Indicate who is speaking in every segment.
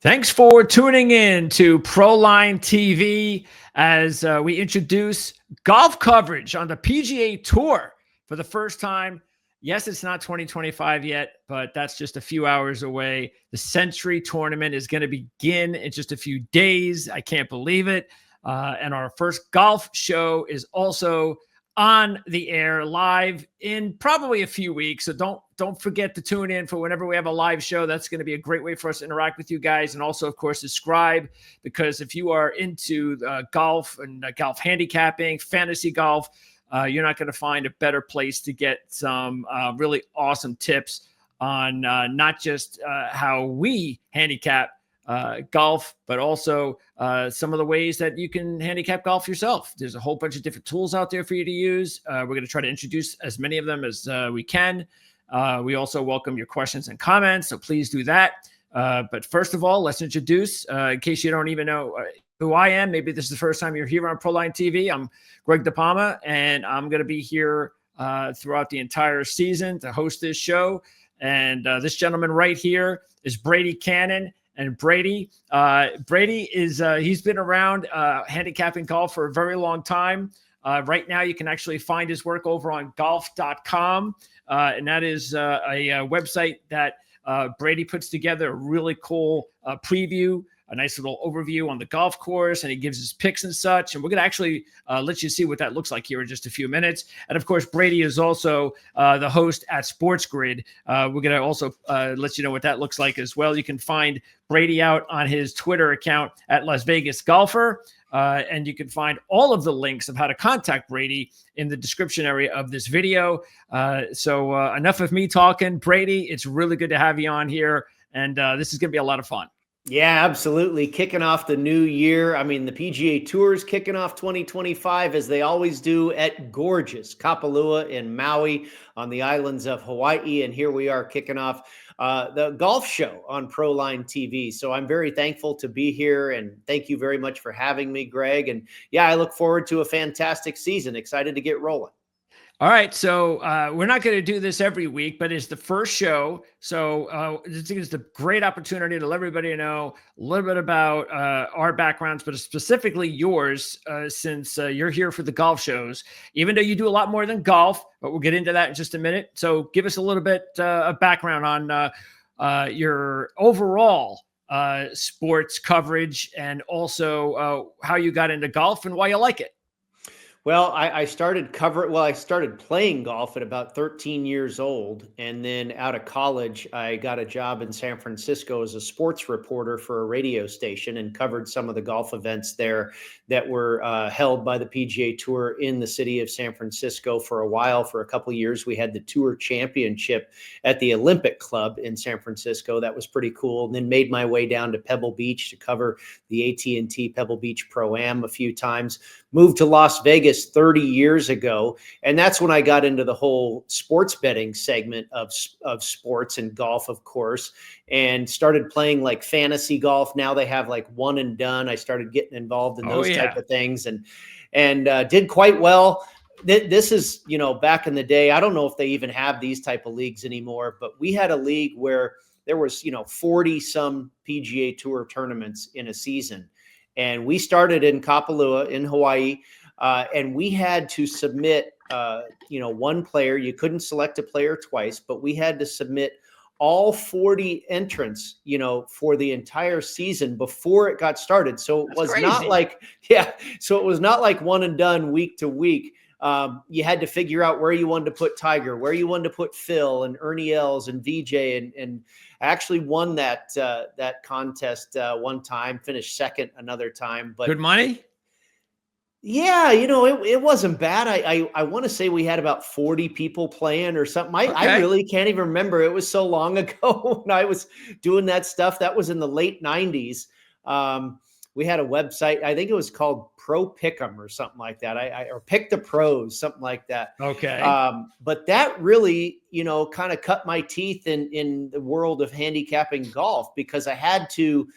Speaker 1: Thanks for tuning in to Proline TV as we introduce golf coverage on the PGA Tour for the first time. Yes, it's not 2025 yet, but that's just a few hours away. The Sentry tournament is going to begin in just a few days. I can't believe it. And our first golf show is also on the air live in probably a few weeks. So don't forget to tune in for whenever we have a live show. That's going to be a great way for us to interact with you guys. And also, of course, subscribe, because if you are into golf and golf handicapping, fantasy golf, you're not going to find a better place to get some really awesome tips on not just how we handicap golf, but also some of the ways that you can handicap golf yourself. There's a whole bunch of different tools out there for you to use. We're going to try to introduce as many of them as we can. We also welcome your questions and comments, so please do that. But first of all, let's introduce, in case you don't even know who I am, maybe this is the first time you're here on Proline TV. I'm Greg DePalma, and I'm going to be here throughout the entire season to host this show. And this gentleman right here is Brady Kannon. And Brady is he's been around handicapping golf for a very long time. Right now, you can actually find his work over on golf.com. And that is a website that Brady puts together a really cool preview, a nice little overview on the golf course, and he gives his picks and such. And we're going to actually let you see what that looks like here in just a few minutes. And of course, Brady is also the host at Sports Grid. We're going to also let you know what that looks like as well. You can find Brady out on his Twitter account at Las Vegas Golfer. And you can find all of the links of how to contact Brady in the description area of this video. So enough of me talking. Brady, it's really good to have you on here. And this is going to be a lot of fun.
Speaker 2: Yeah, absolutely. Kicking off the new year. I mean, the PGA Tour is kicking off 2025 as they always do at gorgeous Kapalua in Maui on the islands of Hawaii. And here we are kicking off the golf show on Proline TV. So I'm very thankful to be here, and thank you very much for having me, Greg. And yeah, I look forward to a fantastic season. Excited to get rolling.
Speaker 1: All right, so we're not going to do this every week, but it's the first show. So this is a great opportunity to let everybody know a little bit about our backgrounds, but specifically yours, since you're here for the golf shows, even though you do a lot more than golf, but we'll get into that in just a minute. So give us a little bit of background on your overall sports coverage, and also how you got into golf and why you like it.
Speaker 2: Well, I started playing golf at about 13 years old. And then out of college, I got a job in San Francisco as a sports reporter for a radio station and covered some of the golf events there that were held by the PGA Tour in the city of San Francisco for a while. For a couple of years, we had the Tour Championship at the Olympic Club in San Francisco. That was pretty cool. And then made my way down to Pebble Beach to cover the AT&T Pebble Beach Pro-Am a few times. Moved to Las Vegas 30 years ago. And that's when I got into the whole sports betting segment of sports and golf, of course, and started playing like fantasy golf. Now they have like one and done. I started getting involved in those type of things and did quite well. This is, back in the day, I don't know if they even have these type of leagues anymore, but we had a league where there was, 40 some PGA Tour tournaments in a season. And we started in Kapalua in Hawaii, and we had to submit, one player. You couldn't select a player twice, but we had to submit all 40 entrants, for the entire season before it got started. So it was not like, so it was not like one and done week to week. You had to figure out where you wanted to put Tiger, where you wanted to put Phil and Ernie Els and VJ, and I actually won that contest one time, finished second another time. But
Speaker 1: good money?
Speaker 2: Yeah, it wasn't bad. I want to say we had about 40 people playing or something. I really can't even remember. It was so long ago when I was doing that stuff. That was in the late 90s. We had a website. I think it was called Pro Pick'em or something like that. Or Pick the Pros, something like that.
Speaker 1: Okay.
Speaker 2: But that really, kind of cut my teeth in the world of handicapping golf, because I had to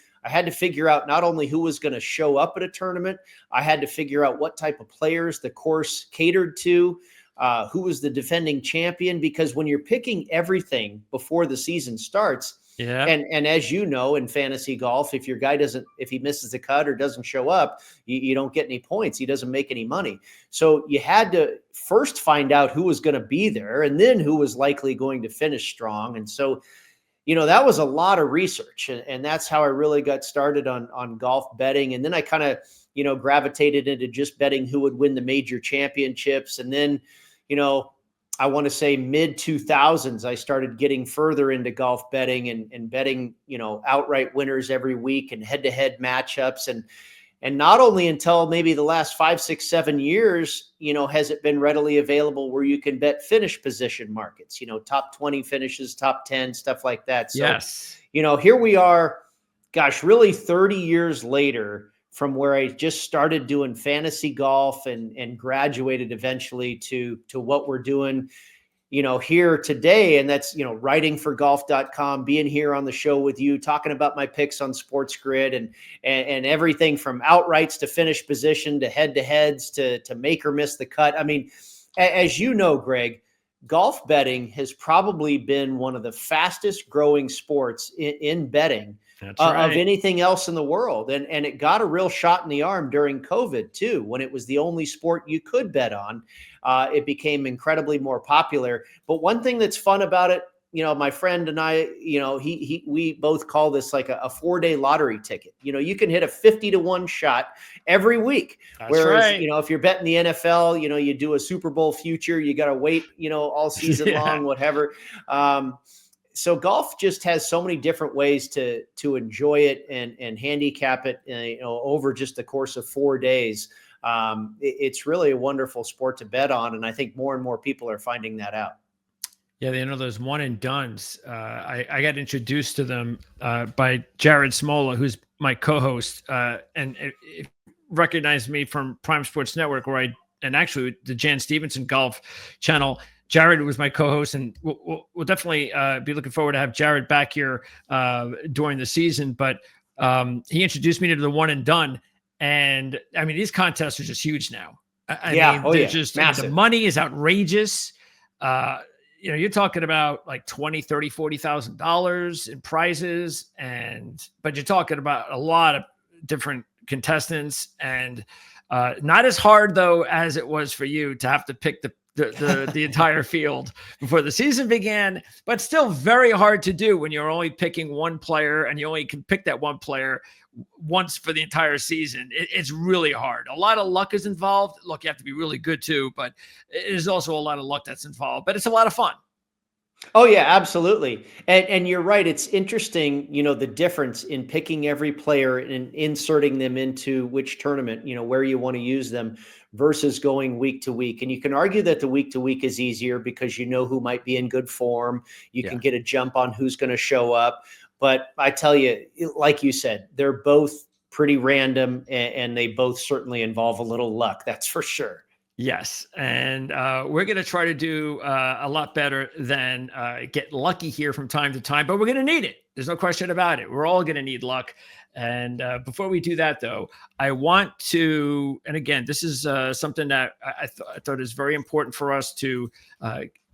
Speaker 2: figure out not only who was going to show up at a tournament, I had to figure out what type of players the course catered to, who was the defending champion, because when you're picking everything before the season starts,
Speaker 1: Yeah.
Speaker 2: And as you know, in fantasy golf, if your guy if he misses the cut or doesn't show up, you don't get any points. He doesn't make any money. So you had to first find out who was going to be there and then who was likely going to finish strong. And so, that was a lot of research, and that's how I really got started on golf betting. And then I kind of, gravitated into just betting who would win the major championships. And then, I want to say mid 2000s, I started getting further into golf betting and betting, outright winners every week and head-to-head matchups. And not only until maybe the last 5, 6, 7 years, has it been readily available where you can bet finish position markets, top 20 finishes, top 10, stuff like that. So,
Speaker 1: Yes.
Speaker 2: Here we are, gosh, really 30 years later from where I just started doing fantasy golf and graduated eventually to what we're doing, here today. And that's, writing for golf.com, being here on the show with you, talking about my picks on Sports Grid and everything from outrights to finish position to head-to-heads to make or miss the cut. I mean, as you know, Greg, golf betting has probably been one of the fastest growing sports in betting of anything else in the world. And it got a real shot in the arm during COVID too, when it was the only sport you could bet on. It became incredibly more popular. But one thing that's fun about it, my friend and I, we both call this like a 4-day lottery ticket. You can hit a 50-1 shot every week.
Speaker 1: That's
Speaker 2: Whereas,
Speaker 1: right.
Speaker 2: if you're betting the NFL, you do a Super Bowl future, you got to wait, all season long, whatever. So golf just has so many different ways to enjoy it and handicap it, over just the course of 4 days. It's really a wonderful sport to bet on. And I think more and more people are finding that out.
Speaker 1: Yeah, those one and dones. I got introduced to them by Jared Smola, who's my co-host, and it recognized me from Prime Sports Network, and actually the Jan Stevenson Golf Channel. Jared was my co-host, and we'll definitely be looking forward to have Jared back here during the season. But he introduced me to the one and done, and I mean, these contests are just huge now. They're just massive. The money is outrageous. You're talking about like $20,000, $30,000, $40,000 in prizes, but you're talking about a lot of different contestants, and not as hard though as it was for you to have to pick the entire field before the season began, but still very hard to do when you're only picking one player and you only can pick that one player once for the entire season. It's really hard. A lot of luck is involved. Look, you have to be really good too, but there's also a lot of luck that's involved, but it's a lot of fun.
Speaker 2: Oh yeah, absolutely. And you're right. It's interesting, the difference in picking every player and inserting them into which tournament, where you want to use them versus going week to week. And you can argue that the week to week is easier because you know who might be in good form. You can get a jump on who's going to show up. But I tell you, like you said, they're both pretty random and they both certainly involve a little luck. That's for sure.
Speaker 1: Yes. And we're going to try to do a lot better than get lucky here from time to time, but we're going to need it. There's no question about it. We're all going to need luck. And before we do that, though, I want to, and again, this is something that I thought is very important for us to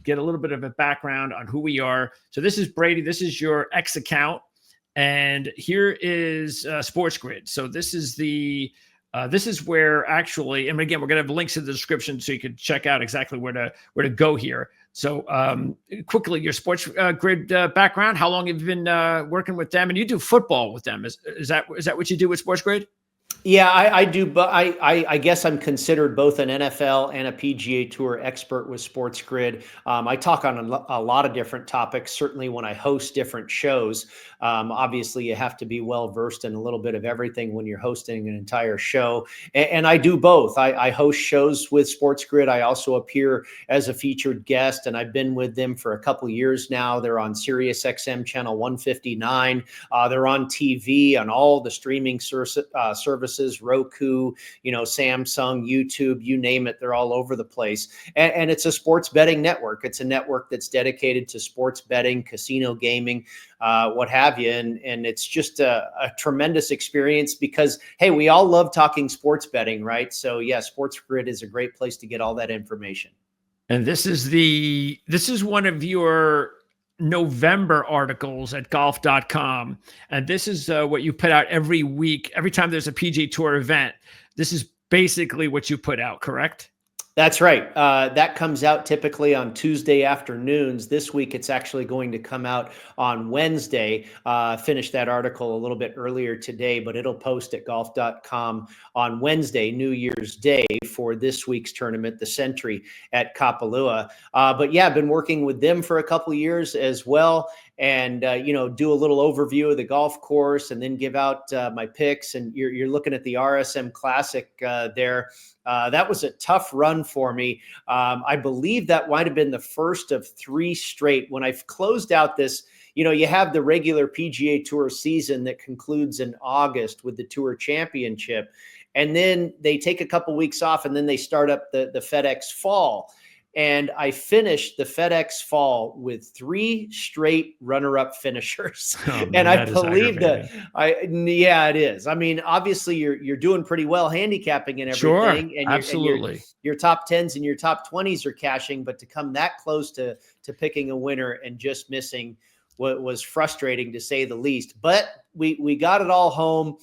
Speaker 1: get a little bit of a background on who we are. So this is Brady. This is your X account. And here is Sports Grid. So this is this is where actually, and again, we're going to have links in the description so you can check out exactly where to go here. So quickly, your Sports Grid background, how long have you been working with them? And you do football with them. Is that what you do with Sports Grid?
Speaker 2: Yeah, I do, but I guess I'm considered both an NFL and a PGA Tour expert with Sports Grid. I talk on a lot of different topics, certainly when I host different shows. Obviously, you have to be well-versed in a little bit of everything when you're hosting an entire show. And I do both. I host shows with Sports Grid. I also appear as a featured guest, and I've been with them for a couple years now. They're on Sirius XM channel 159. They're on TV, on all the streaming services, Roku, Samsung, YouTube, you name it. They're all over the place. And it's a sports betting network. It's a network that's dedicated to sports betting, casino gaming, what have you. And it's just a tremendous experience because, hey, we all love talking sports betting, right? So yeah, Sports Grid is a great place to get all that information.
Speaker 1: And this is one of your November articles at golf.com. And this is what you put out every week. Every time there's a PGA Tour event, this is basically what you put out, correct?
Speaker 2: That's right. That comes out typically on Tuesday afternoons. This week, it's actually going to come out on Wednesday. Finished that article a little bit earlier today, but it'll post at golf.com on Wednesday, New Year's Day, for this week's tournament, the Sentry at Kapalua. But yeah, I've been working with them for a couple of years as well. And, do a little overview of the golf course and then give out my picks. And you're looking at the RSM Classic there. That was a tough run for me. I believe that might have been the first of 3 straight. When I've closed out this, you have the regular PGA Tour season that concludes in August with the Tour Championship. And then they take a couple weeks off and then they start up the FedEx Fall. And I finished the FedEx Fall with 3 straight runner-up finishers.
Speaker 1: Oh, man,
Speaker 2: and I believe that it is. I mean, obviously you're doing pretty well handicapping and everything.
Speaker 1: Sure,
Speaker 2: and
Speaker 1: absolutely.
Speaker 2: Your top 10s and your top 20s are cashing, but to come that close to picking a winner and just missing was frustrating, to say the least. But we got it all home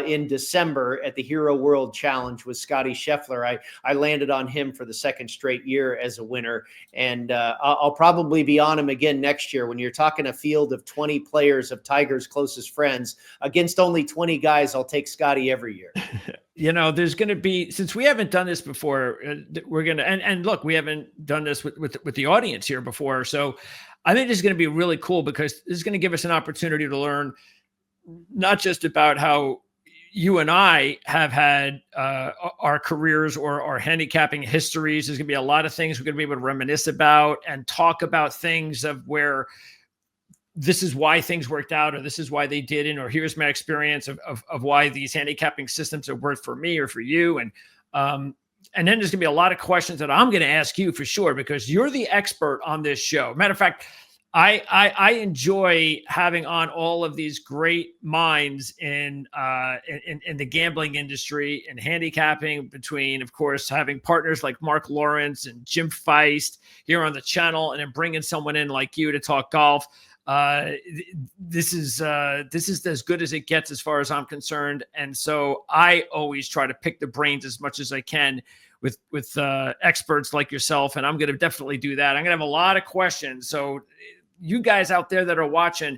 Speaker 2: in December at the Hero World Challenge with Scotty Scheffler. I landed on him for the 2nd straight year as a winner, and I'll probably be on him again next year. When you're talking a field of 20 players of Tiger's closest friends against only 20 guys, I'll take Scotty every year.
Speaker 1: There's going to be, since we haven't done this before, we're going to, and look, we haven't done this with the audience here before. So I think this is going to be really cool, because this is going to give us an opportunity to learn not just about how you and I have had our careers or our handicapping histories. There's going to be a lot of things we're going to be able to reminisce about and talk about things of where this is why things worked out, or this is why they didn't, or here's my experience of why these handicapping systems have worked for me or for you. And then there's going to be a lot of questions that I'm going to ask you for sure, because you're the expert on this show. Matter of fact, I enjoy having on all of these great minds in the gambling industry and handicapping, between, of course, having partners like Mark Lawrence and Jim Feist here on the channel, and then bringing someone in like you to talk golf. This is as good as it gets as far as I'm concerned. And so I always try to pick the brains as much as I can with experts like yourself. And I'm going to definitely do that. I'm going to have a lot of questions. So you guys out there that are watching,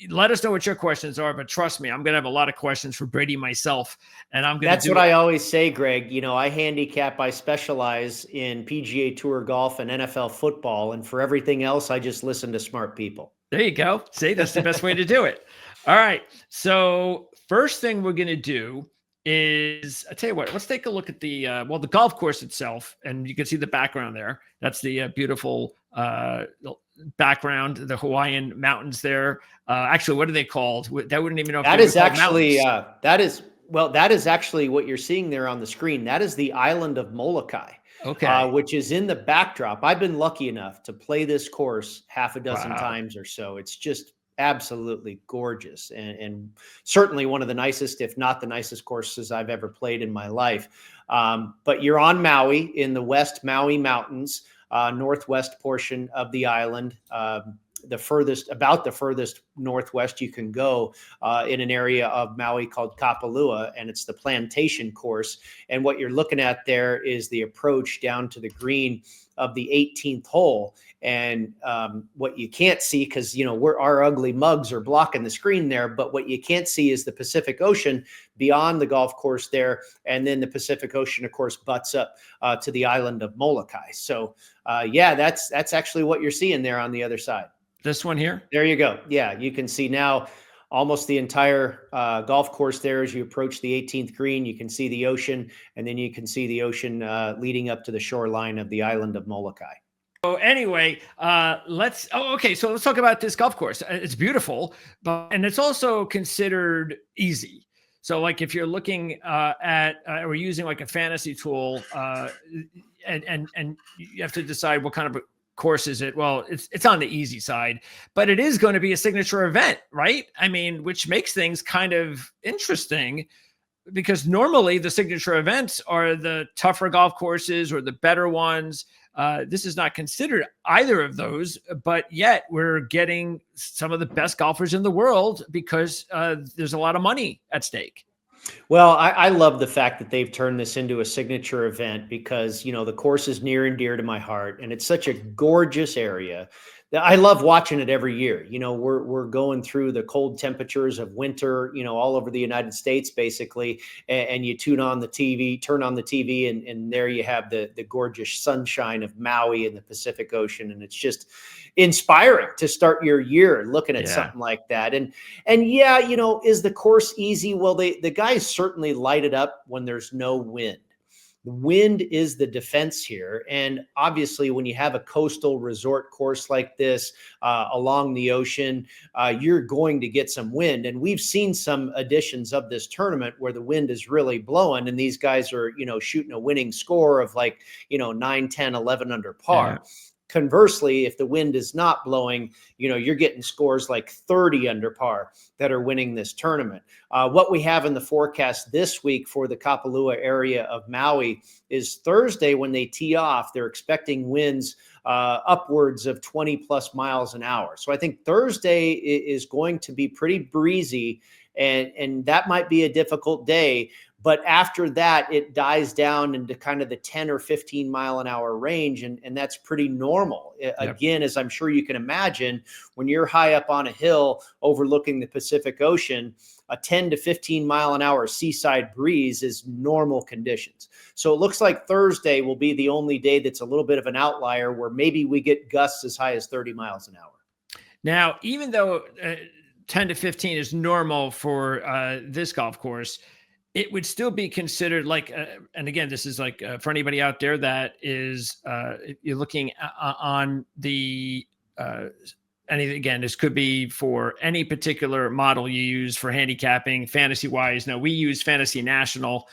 Speaker 1: let us know what your questions are, but trust me, I'm going to have a lot of questions for Brady myself. And I'm going to
Speaker 2: That's what I always say, Greg. I handicap, I specialize in PGA Tour golf and NFL football. And for everything else, I just listen to smart people.
Speaker 1: There you go. See, that's the best way to do it. All right. So first thing we're going to do is, I tell you what, let's take a look at the golf course itself. And you can see the background there. That's the beautiful background, the Hawaiian mountains there. Actually, what are they called? That wouldn't even know.
Speaker 2: That is actually, that is actually what you're seeing there on the screen. That is the island of Molokai.
Speaker 1: Okay.
Speaker 2: Which is in the backdrop. I've been lucky enough to play this course half a dozen times or so. It's just absolutely gorgeous, and certainly one of the nicest, if not the nicest courses I've ever played in my life. But you're on Maui, in the West Maui Mountains, northwest portion of the island. The furthest northwest you can go in an area of Maui called Kapalua, and it's the plantation course. And what you're looking at there is the approach down to the green of the 18th hole. And what you can't see, because our ugly mugs are blocking the screen there, but what you can't see is the Pacific Ocean beyond the golf course there. And then the Pacific Ocean, of course, butts up to the island of Molokai. So that's actually what you're seeing there on the other side.
Speaker 1: This one here?
Speaker 2: There you go. Yeah, you can see now almost the entire golf course there. As you approach the 18th green, you can see the ocean, and then you can see the ocean leading up to the shoreline of the island of Molokai.
Speaker 1: So anyway, let's talk about this golf course. It's beautiful, and it's also considered easy. So like if you're looking at we're using like a fantasy tool, and you have to decide what kind of course is it. Well, it's on the easy side, but it is going to be a signature event, right? I mean, which makes things kind of interesting, because normally the signature events are the tougher golf courses or the better ones. This is not considered either of those, but yet we're getting some of the best golfers in the world because there's a lot of money at stake.
Speaker 2: Well, I love the fact that they've turned this into a signature event because, the course is near and dear to my heart, and it's such a gorgeous area that I love watching it every year. We're going through the cold temperatures of winter, all over the United States, basically, and you turn on the TV, and there you have the gorgeous sunshine of Maui and the Pacific Ocean, and it's just inspiring to start your year looking at something like that. And yeah, is the course easy? Well, the guys certainly light it up when there's no wind. The wind is the defense here. And obviously, when you have a coastal resort course like this along the ocean, you're going to get some wind. And we've seen some editions of this tournament where the wind is really blowing and these guys are, shooting a winning score of 9, 10, 11 under par.
Speaker 1: Yeah.
Speaker 2: Conversely, if the wind is not blowing, you're getting scores like 30 under par that are winning this tournament. What we have in the forecast this week for the Kapalua area of Maui is Thursday when they tee off, they're expecting winds upwards of 20 plus miles an hour. So I think Thursday is going to be pretty breezy, and that might be a difficult day. But after that, it dies down into kind of the 10 or 15 mile an hour range. And that's pretty normal. Again, as I'm sure you can imagine, when you're high up on a hill overlooking the Pacific Ocean, a 10 to 15 mile an hour seaside breeze is normal conditions. So it looks like Thursday will be the only day that's a little bit of an outlier where maybe we get gusts as high as 30 miles an hour. Now,
Speaker 1: even though 10 to 15 is normal for this golf course, it would still be considered like, and again, this is like for anybody out there that is, you're looking on the, and again, this could be for any particular model you use for handicapping fantasy wise. Now we use Fantasy National,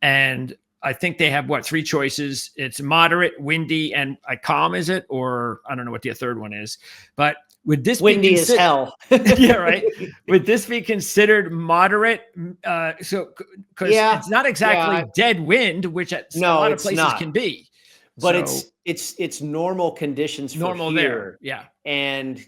Speaker 1: and I think they have 3 choices. It's moderate, windy, and calm, is it? Or I don't know what the third one is, but would this
Speaker 2: windy as hell?
Speaker 1: Yeah, right. Would this be considered moderate? So, because it's not exactly dead wind, which a lot of places can be.
Speaker 2: But so, it's normal conditions for
Speaker 1: normal
Speaker 2: here.
Speaker 1: There. Yeah.
Speaker 2: And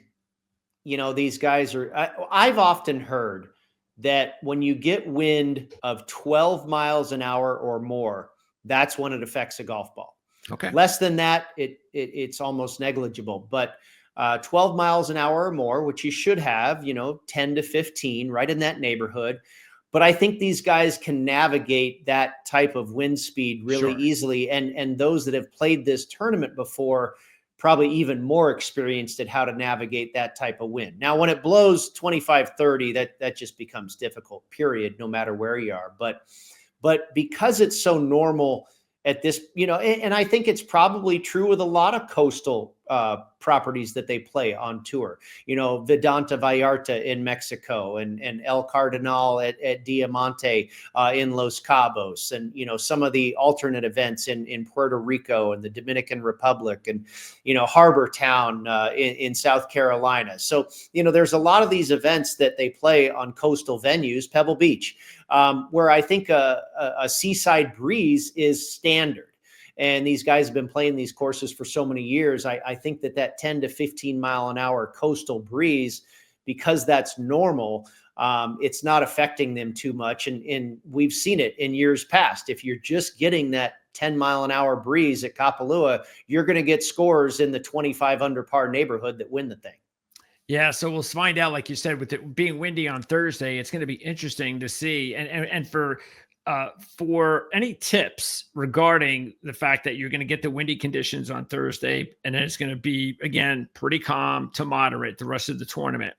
Speaker 2: these guys are. I've often heard that when you get wind of 12 miles an hour or more, that's when it affects a golf ball.
Speaker 1: Okay.
Speaker 2: Less than that, it's almost negligible. But 12 miles an hour or more, which you should have, 10 to 15, right in that neighborhood. But I think these guys can navigate that type of wind speed really easily. And those that have played this tournament before, probably even more experienced at how to navigate that type of wind. Now, when it blows 25, 30, that just becomes difficult, period, no matter where you are. But because it's so normal at this, and I think it's probably true with a lot of coastal properties that they play on tour, Vedanta Vallarta in Mexico and El Cardinal at Diamante in Los Cabos, and, some of the alternate events in Puerto Rico and the Dominican Republic and, Harbor Town in South Carolina. So, there's a lot of these events that they play on coastal venues, Pebble Beach, where I think a seaside breeze is standard. And these guys have been playing these courses for so many years. I think that 10 to 15 mile an hour coastal breeze, because that's normal, it's not affecting them too much. And we've seen it in years past. If you're just getting that 10 mile an hour breeze at Kapalua, you're going to get scores in the 25 under par neighborhood that win the thing.
Speaker 1: Yeah, so we'll find out, like you said, with it being windy on Thursday, it's going to be interesting to see. And for any tips regarding the fact that you're going to get the windy conditions on Thursday, and then it's going to be, again, pretty calm to moderate the rest of the tournament,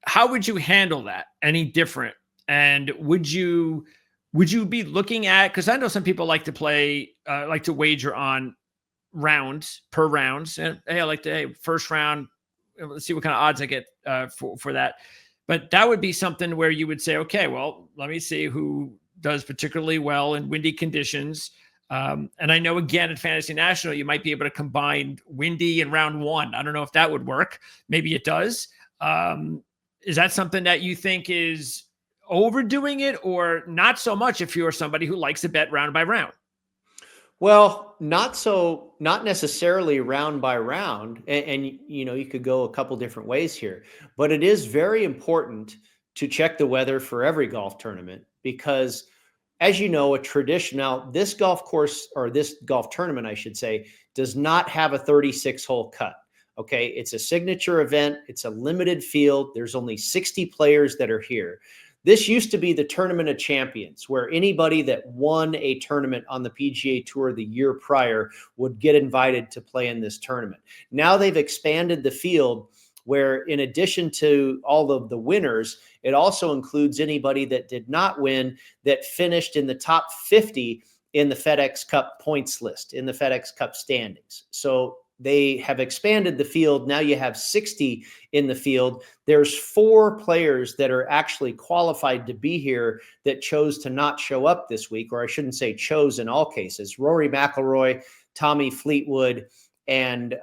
Speaker 1: how would you handle that? Any different? And would you be looking at, because I know some people like to play, like to wager on rounds per rounds. And hey, I like to, first round, let's see what kind of odds I get for that. But that would be something where you would say, okay, well, let me see who does particularly well in windy conditions. And I know, again, at Fantasy National, you might be able to combine windy and round one. I don't know if that would work. Maybe it does. Is that something that you think is overdoing it, or not so much if you're somebody who likes to bet round by round?
Speaker 2: Well, not necessarily round by round. And you could go a couple different ways here, but it is very important to check the weather for every golf tournament because, as you know, a tradition now, this golf course or this golf tournament, I should say, does not have a 36 hole cut. Okay. It's a signature event, it's a limited field. There's only 60 players that are here. This used to be the Tournament of Champions, where anybody that won a tournament on the PGA Tour the year prior would get invited to play in this tournament. Now they've expanded the field where, in addition to all of the winners, it also includes anybody that did not win that finished in the top 50 in the FedEx Cup points list, in the FedEx Cup standings. So they have expanded the field. Now you have 60 in the field. There's 4 players that are actually qualified to be here that chose to not show up this week, or I shouldn't say chose in all cases. Rory McIlroy, Tommy Fleetwood, and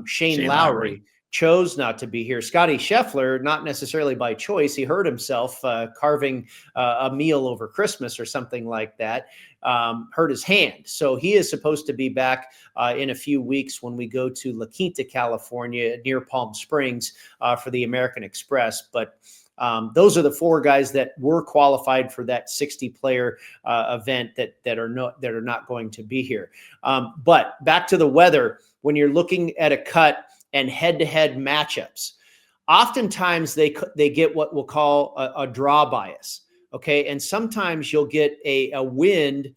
Speaker 2: Shane Lowry chose not to be here. Scotty Scheffler, not necessarily by choice. He hurt himself carving a meal over Christmas or something like that. Hurt his hand. So he is supposed to be back in a few weeks when we go to La Quinta, California, near Palm Springs for the American Express. But those are the 4 guys that were qualified for that 60-player event that are not going to be here. But back to the weather, when you're looking at a cut and head-to-head matchups, oftentimes they get what we'll call a draw bias. Okay. And sometimes you'll get a wind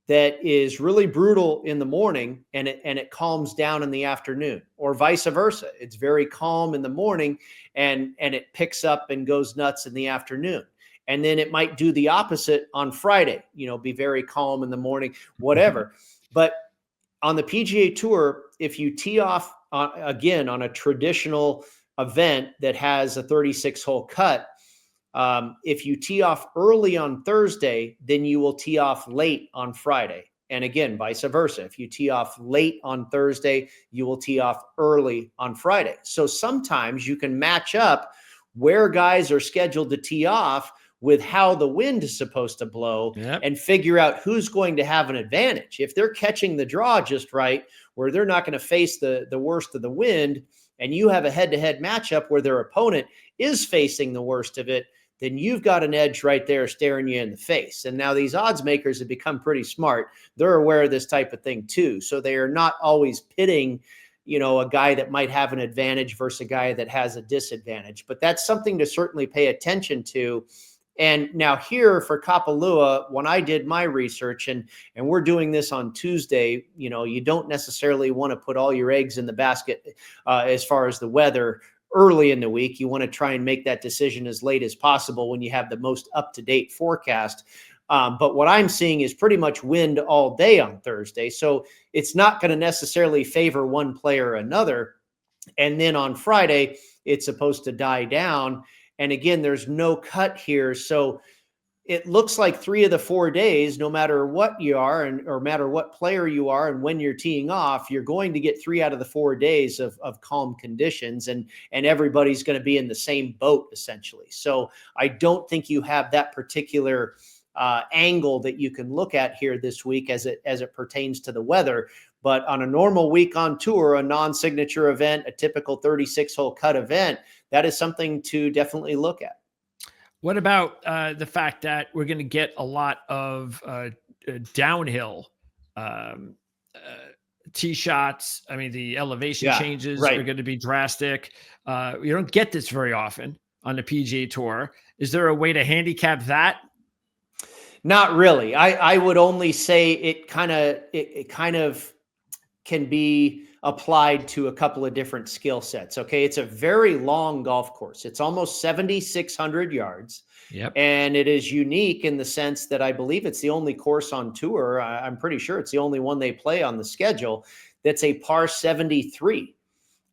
Speaker 2: that is really brutal in the morning and it calms down in the afternoon, or vice versa. It's very calm in the morning and it picks up and goes nuts in the afternoon. And then it might do the opposite on Friday, be very calm in the morning, whatever. But on the PGA Tour, if you tee off again on a traditional event that has a 36 hole cut, if you tee off early on Thursday, then you will tee off late on Friday. And again, vice versa. If you tee off late on Thursday, you will tee off early on Friday. So sometimes you can match up where guys are scheduled to tee off with how the wind is supposed to blow, and figure out who's going to have an advantage. If they're catching the draw just right, where they're not going to face the worst of the wind, and you have a head-to-head matchup where their opponent is facing the worst of it, then you've got an edge right there staring you in the face. And now these odds makers have become pretty smart. They're aware of this type of thing too. So they are not always pitting, a guy that might have an advantage versus a guy that has a disadvantage. But that's something to certainly pay attention to. And now here for Kapalua, when I did my research, and we're doing this on Tuesday, you don't necessarily want to put all your eggs in the basket as far as the weather early in the week. You want to try and make that decision as late as possible when you have the most up-to-date forecast. But what I'm seeing is pretty much wind all day on Thursday. So it's not going to necessarily favor one player or another. And then on Friday, it's supposed to die down. And again, there's no cut here. So it looks like 3 of the 4 days, no matter what you are and or matter what player you are and when you're teeing off, you're going to get 3 out of the 4 days of calm conditions, and everybody's going to be in the same boat essentially. So I don't think you have that particular angle that you can look at here this week as it pertains to the weather. But on a normal week on tour, a non-signature event, a typical 36-hole cut event, that is something to definitely look at.
Speaker 1: What about the fact that we're going to get a lot of downhill tee shots? I mean, the elevation changes are going to be drastic. You don't get this very often on the PGA Tour. Is there a way to handicap that?
Speaker 2: Not really. I would only say it kind of can be applied to a couple of different skill sets. Okay. It's a very long golf course. It's almost 7,600 yards.
Speaker 1: Yep.
Speaker 2: And it is unique in the sense that I believe it's the only course on tour. I'm pretty sure it's the only one they play on the schedule that's a par 73.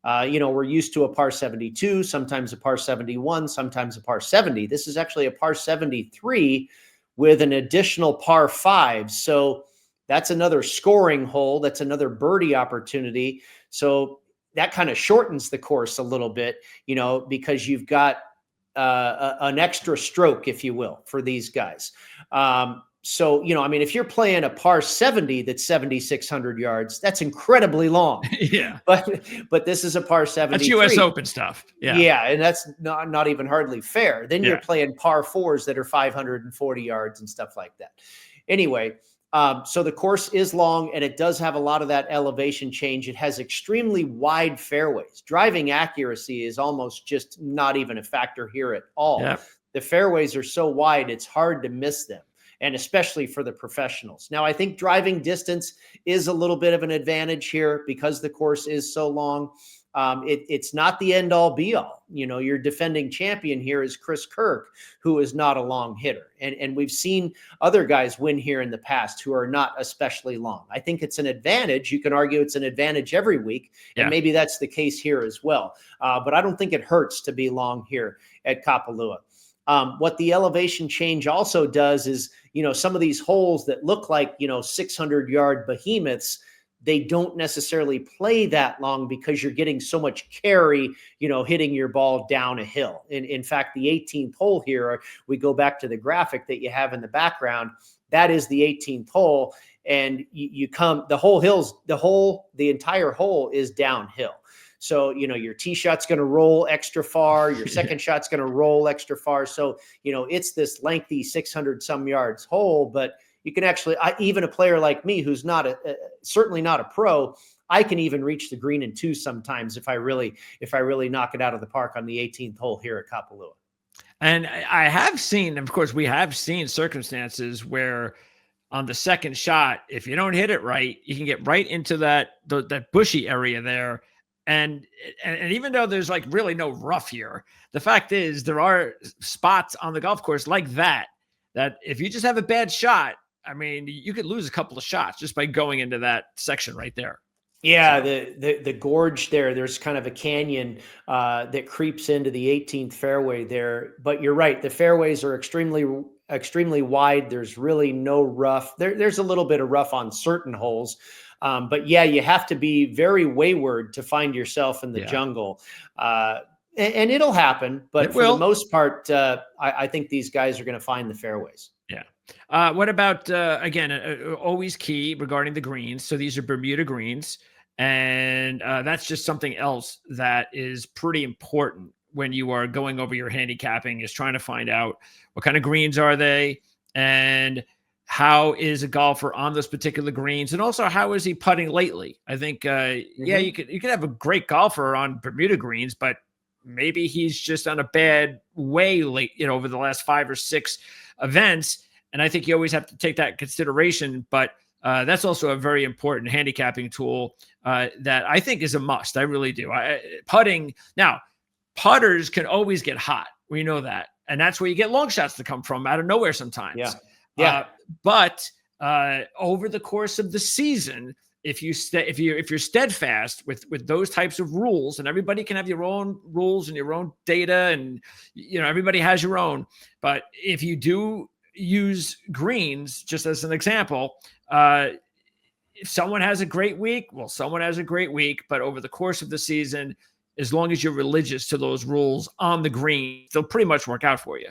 Speaker 2: We're used to a par 72, sometimes a par 71, sometimes a par 70. This is actually a par 73 with an additional par 5. So that's another scoring hole. That's another birdie opportunity. So that kind of shortens the course a little bit, because you've got an extra stroke, if you will, for these guys. So, I mean, if you're playing a par 70 that's 7,600 yards, that's incredibly long.
Speaker 1: Yeah.
Speaker 2: But this is a par
Speaker 1: That's US
Speaker 2: 73.
Speaker 1: Open stuff. Yeah.
Speaker 2: Yeah, and that's not even hardly fair. Then you're
Speaker 1: Yeah.
Speaker 2: playing par fours that are 540 yards and stuff like that. Anyway, so the course is long, and it does have a lot of that elevation change. It has extremely wide fairways. Driving accuracy is almost just not even a factor here at all.
Speaker 1: Yeah.
Speaker 2: The fairways are so wide, it's hard to miss them, and especially for the professionals. Now, I think driving distance is a little bit of an advantage here because the course is so long. It's not the end all be all. Your defending champion here is Chris Kirk, who is not a long hitter. And we've seen other guys win here in the past who are not especially long. I think it's an advantage. You can argue it's an advantage every week. And maybe that's the case here as well. But I don't think it hurts to be long here at Kapalua. What the elevation change also does is, some of these holes that look like, 600-yard behemoths, they don't necessarily play that long because you're getting so much carry, hitting your ball down a hill. In fact, the 18th hole here, we go back to the graphic that you have in the background, that is the 18th hole. And the entire hole is downhill. So, your tee shot's going to roll extra far. Your second shot's going to roll extra far. So, it's this lengthy 600 some yards hole, but you can actually, even a player like me, who's certainly not a pro, I can even reach the green in two sometimes if I really knock it out of the park on the 18th hole here at Kapalua.
Speaker 1: And I have seen, of course, we have seen circumstances where on the second shot, if you don't hit it right, you can get right into that bushy area there. And even though there's like really no rough here, the fact is there are spots on the golf course like that if you just have a bad shot, I mean, you could lose a couple of shots just by going into that section right there.
Speaker 2: Yeah, the gorge there's kind of a canyon that creeps into the 18th fairway there. But you're right, the fairways are extremely wide. There's really no rough. There's a little bit of rough on certain holes. But yeah, you have to be very wayward to find yourself in the jungle. And it'll happen. But for the most part, I think these guys are going to find the fairways.
Speaker 1: Yeah. What about, again, always key regarding the greens. So these are Bermuda greens. And that's just something else that is pretty important when you are going over your handicapping, is trying to find out what kind of greens are they and how is a golfer on those particular greens, and also how is he putting lately. I think, you could have a great golfer on Bermuda greens, but maybe he's just on a bad way late, over the last 5 or 6 events. And I think you always have to take that in consideration. But that's also a very important handicapping tool that I think is a must. I really do. Putting now, putters can always get hot. We know that, and that's where you get long shots to come from out of nowhere sometimes.
Speaker 2: Yeah.
Speaker 1: But over the course of the season, if you're steadfast with those types of rules, and everybody can have your own rules and your own data, and everybody has your own. But if you do use greens, just as an example, if someone has a great week, well, someone has a great week. But over the course of the season, as long as you're religious to those rules on the green, they'll pretty much work out for you.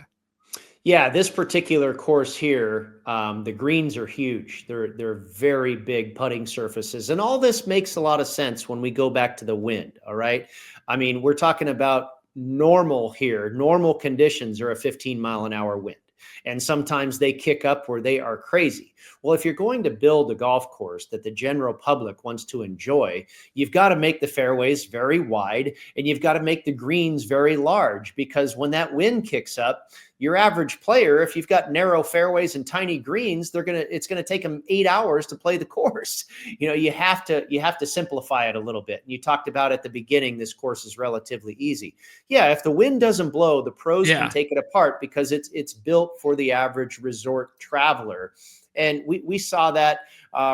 Speaker 2: Yeah, this particular course here, the greens are huge. They're very big putting surfaces. And all this makes a lot of sense when we go back to the wind, all right? I mean, we're talking about normal here. Normal conditions are a 15-mile-an-hour wind. And sometimes they kick up where they are crazy. Well, if you're going to build a golf course that the general public wants to enjoy, you've got to make the fairways very wide, and you've got to make the greens very large, because when that wind kicks up, your average player, if you've got narrow fairways and tiny greens, it's going to take them 8 hours to play the course. You have to simplify it a little bit. And you talked about at the beginning, this course is relatively easy. Yeah, if the wind doesn't blow, the pros can take it apart because it's built for the average resort traveler. And we saw that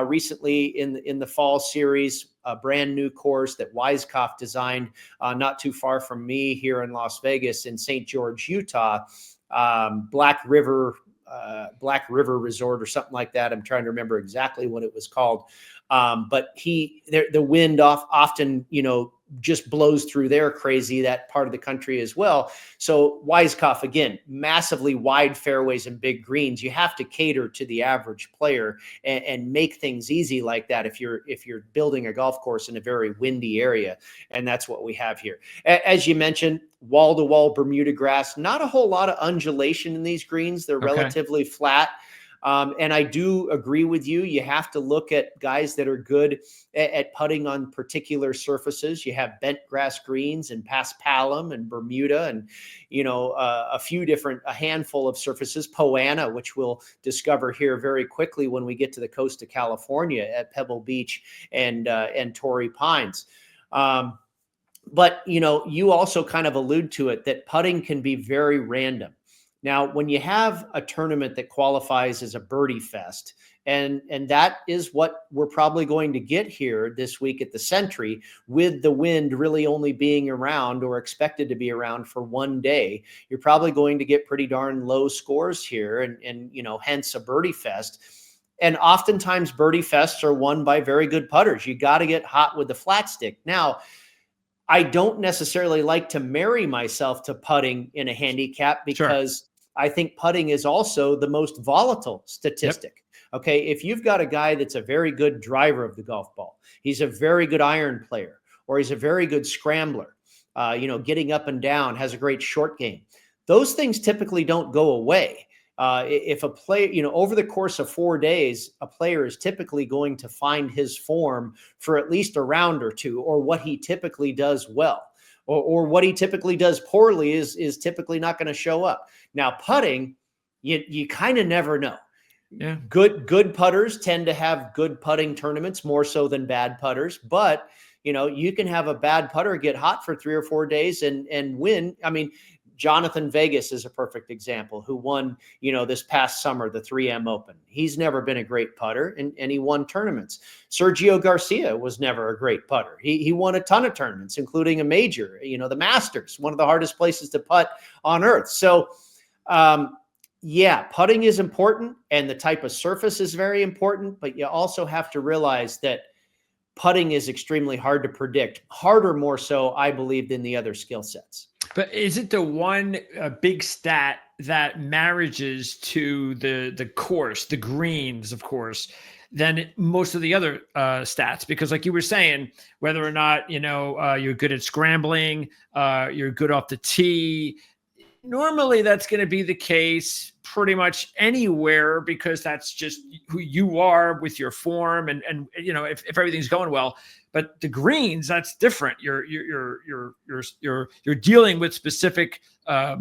Speaker 2: recently in the fall series, a brand new course that Weiskopf designed not too far from me here in Las Vegas, in St. George, Utah. Black River Resort or something like that. I'm trying to remember exactly what it was called. But the wind often, just blows through there crazy, that part of the country as well. So Weiskopf, again, massively wide fairways and big greens. You have to cater to the average player and make things easy like that if you're building a golf course in a very windy area. And that's what we have here. As you mentioned, wall-to-wall Bermuda grass, not a whole lot of undulation in these greens. They're relatively flat. And I do agree with you. You have to look at guys that are good at putting on particular surfaces. You have bent grass greens and Paspalum and Bermuda and, a handful of surfaces, Poa annua, which we'll discover here very quickly when we get to the coast of California at Pebble Beach and Torrey Pines. But, you also kind of allude to it, that putting can be very random. Now, when you have a tournament that qualifies as a birdie fest, and that is what we're probably going to get here this week at the Sentry, with the wind really only being around or expected to be around for one day, you're probably going to get pretty darn low scores here and hence a birdie fest. And oftentimes birdie fests are won by very good putters. You got to get hot with the flat stick. Now, I don't necessarily like to marry myself to putting in a handicap because I think putting is also the most volatile statistic. Okay. If you've got a guy that's a very good driver of the golf ball, he's a very good iron player, or he's a very good scrambler, getting up and down, has a great short game. Those things typically don't go away. If a player, over the course of 4 days, a player is typically going to find his form for at least a round or two, or what he typically does well, or what he typically does poorly is typically not going to show up. Now, putting, you kind of never know.
Speaker 1: Yeah.
Speaker 2: Good putters tend to have good putting tournaments more so than bad putters, but you can have a bad putter get hot for 3 or 4 days and win. I mean, Jonathan Vegas is a perfect example, who won, this past summer, the 3M Open. He's never been a great putter, and he won tournaments. Sergio Garcia was never a great putter. He won a ton of tournaments, including a major, the Masters, one of the hardest places to putt on earth. So, putting is important, and the type of surface is very important, but you also have to realize that putting is extremely hard to predict, harder more so, I believe, than the other skill sets.
Speaker 1: But is it the one big stat that marriages to the course, the greens, of course, than most of the other stats? Because like you were saying, whether or not, you're good at scrambling, you're good off the tee, normally that's going to be the case pretty much anywhere, because that's just who you are with your form and if everything's going well. But the greens, that's different. You're dealing with specific part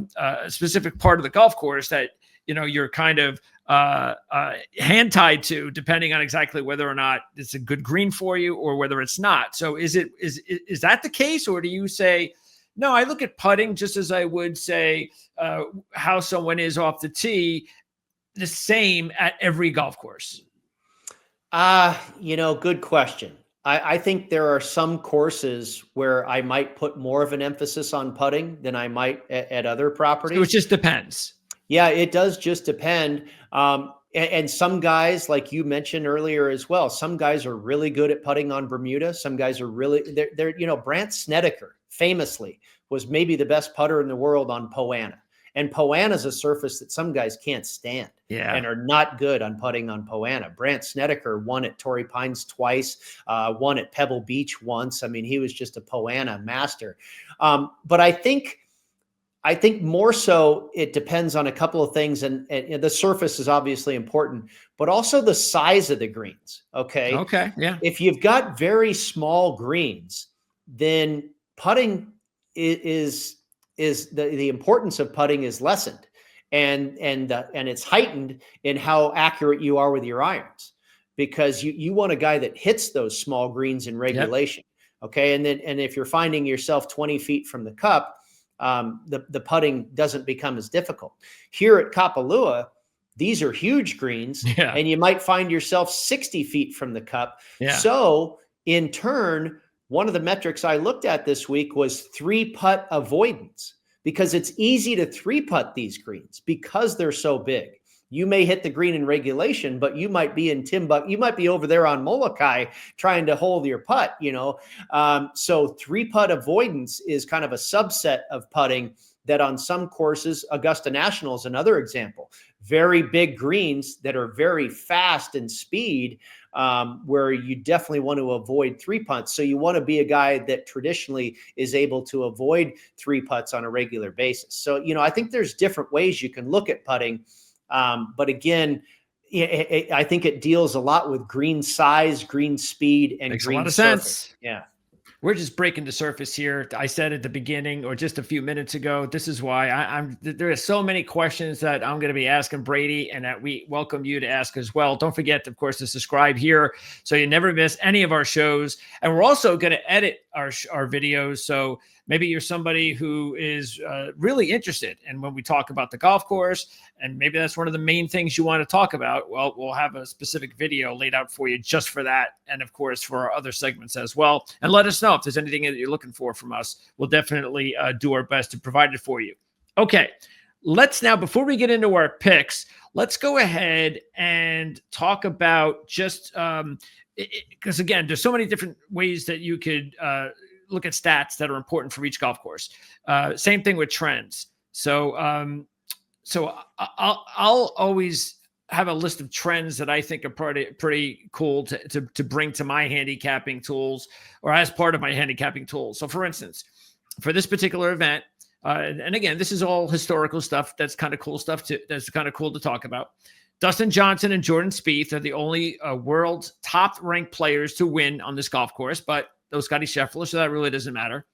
Speaker 1: of the golf course that you're kind of hand tied to, depending on exactly whether or not it's a good green for you or whether it's not. So is that the case, or do you say, no, I look at putting just as I would say how someone is off the tee, the same at every golf course?
Speaker 2: Good question. I think there are some courses where I might put more of an emphasis on putting than I might at other properties.
Speaker 1: So it just depends.
Speaker 2: Yeah, it does just depend. And some guys, like you mentioned earlier as well, some guys are really good at putting on Bermuda. Some guys are they're Brandt Snedeker famously was maybe the best putter in the world on Poa annua. And Poa annua is a surface that some guys can't stand and are not good on putting on Poa annua. Brandt Snedeker won at Torrey Pines twice, won at Pebble Beach once. I mean, he was just a Poa annua master. But I think more so it depends on a couple of things. And the surface is obviously important, but also the size of the greens. Okay.
Speaker 1: Yeah.
Speaker 2: If you've got very small greens, then putting is the importance of putting is lessened, and it's heightened in how accurate you are with your irons, because you want a guy that hits those small greens in regulation. Yep. Okay. And if you're finding yourself 20 feet from the cup, the putting doesn't become as difficult. Here at Kapalua, these are huge greens, and you might find yourself 60 feet from the cup. Yeah. So in turn, one of the metrics I looked at this week was 3-putt avoidance, because it's easy to 3-putt these greens because they're so big. You may hit the green in regulation, but you might be in Timbuk. You might be over there on Molokai trying to hold your putt, so 3-putt avoidance is kind of a subset of putting that on some courses. Augusta National is another example. Very big greens that are very fast in speed, where you definitely want to avoid 3-putts. So you want to be a guy that traditionally is able to avoid 3-putts on a regular basis. So, I think there's different ways you can look at putting. But again, I think it deals a lot with green size, green speed, and
Speaker 1: Makes
Speaker 2: green
Speaker 1: a lot of
Speaker 2: surface.
Speaker 1: sense.
Speaker 2: Yeah.
Speaker 1: We're just breaking the surface here. I said at the beginning, or just a few minutes ago, this is why there are so many questions that I'm going to be asking Brady, and that we welcome you to ask as well. Don't forget, of course, to subscribe here so you never miss any of our shows. And we're also going to edit our videos. So maybe you're somebody who is really interested in when we talk about the golf course, and maybe that's one of the main things you want to talk about. Well, we'll have a specific video laid out for you just for that, and of course for our other segments as well. And let us know if there's anything that you're looking for from us. We'll definitely do our best to provide it for you. Okay, let's now, before we get into our picks, let's go ahead and talk about just because again, there's so many different ways that you could look at stats that are important for each golf course. Same thing with trends. So I'll always have a list of trends that I think are pretty cool to bring to my handicapping tools, or as part of my handicapping tools. So for instance, for this particular event, and again, this is all historical stuff. That's kind of cool stuff that's kind of cool to talk about. Dustin Johnson and Jordan Spieth are the only world's top-ranked players to win on this golf course, but those Scotty Scheffler, so that really doesn't matter.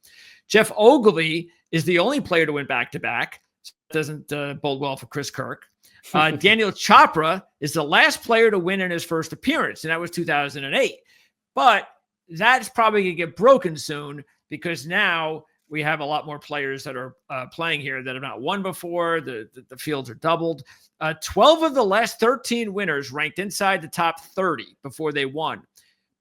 Speaker 1: Jeff Ogilvy is the only player to win back-to-back. So that doesn't bode well for Chris Kirk. Daniel Chopra is the last player to win in his first appearance, and that was 2008. But that's probably going to get broken soon, because now we have a lot more players that are playing here that have not won before. The fields are doubled. 12 of the last 13 winners ranked inside the top 30 before they won.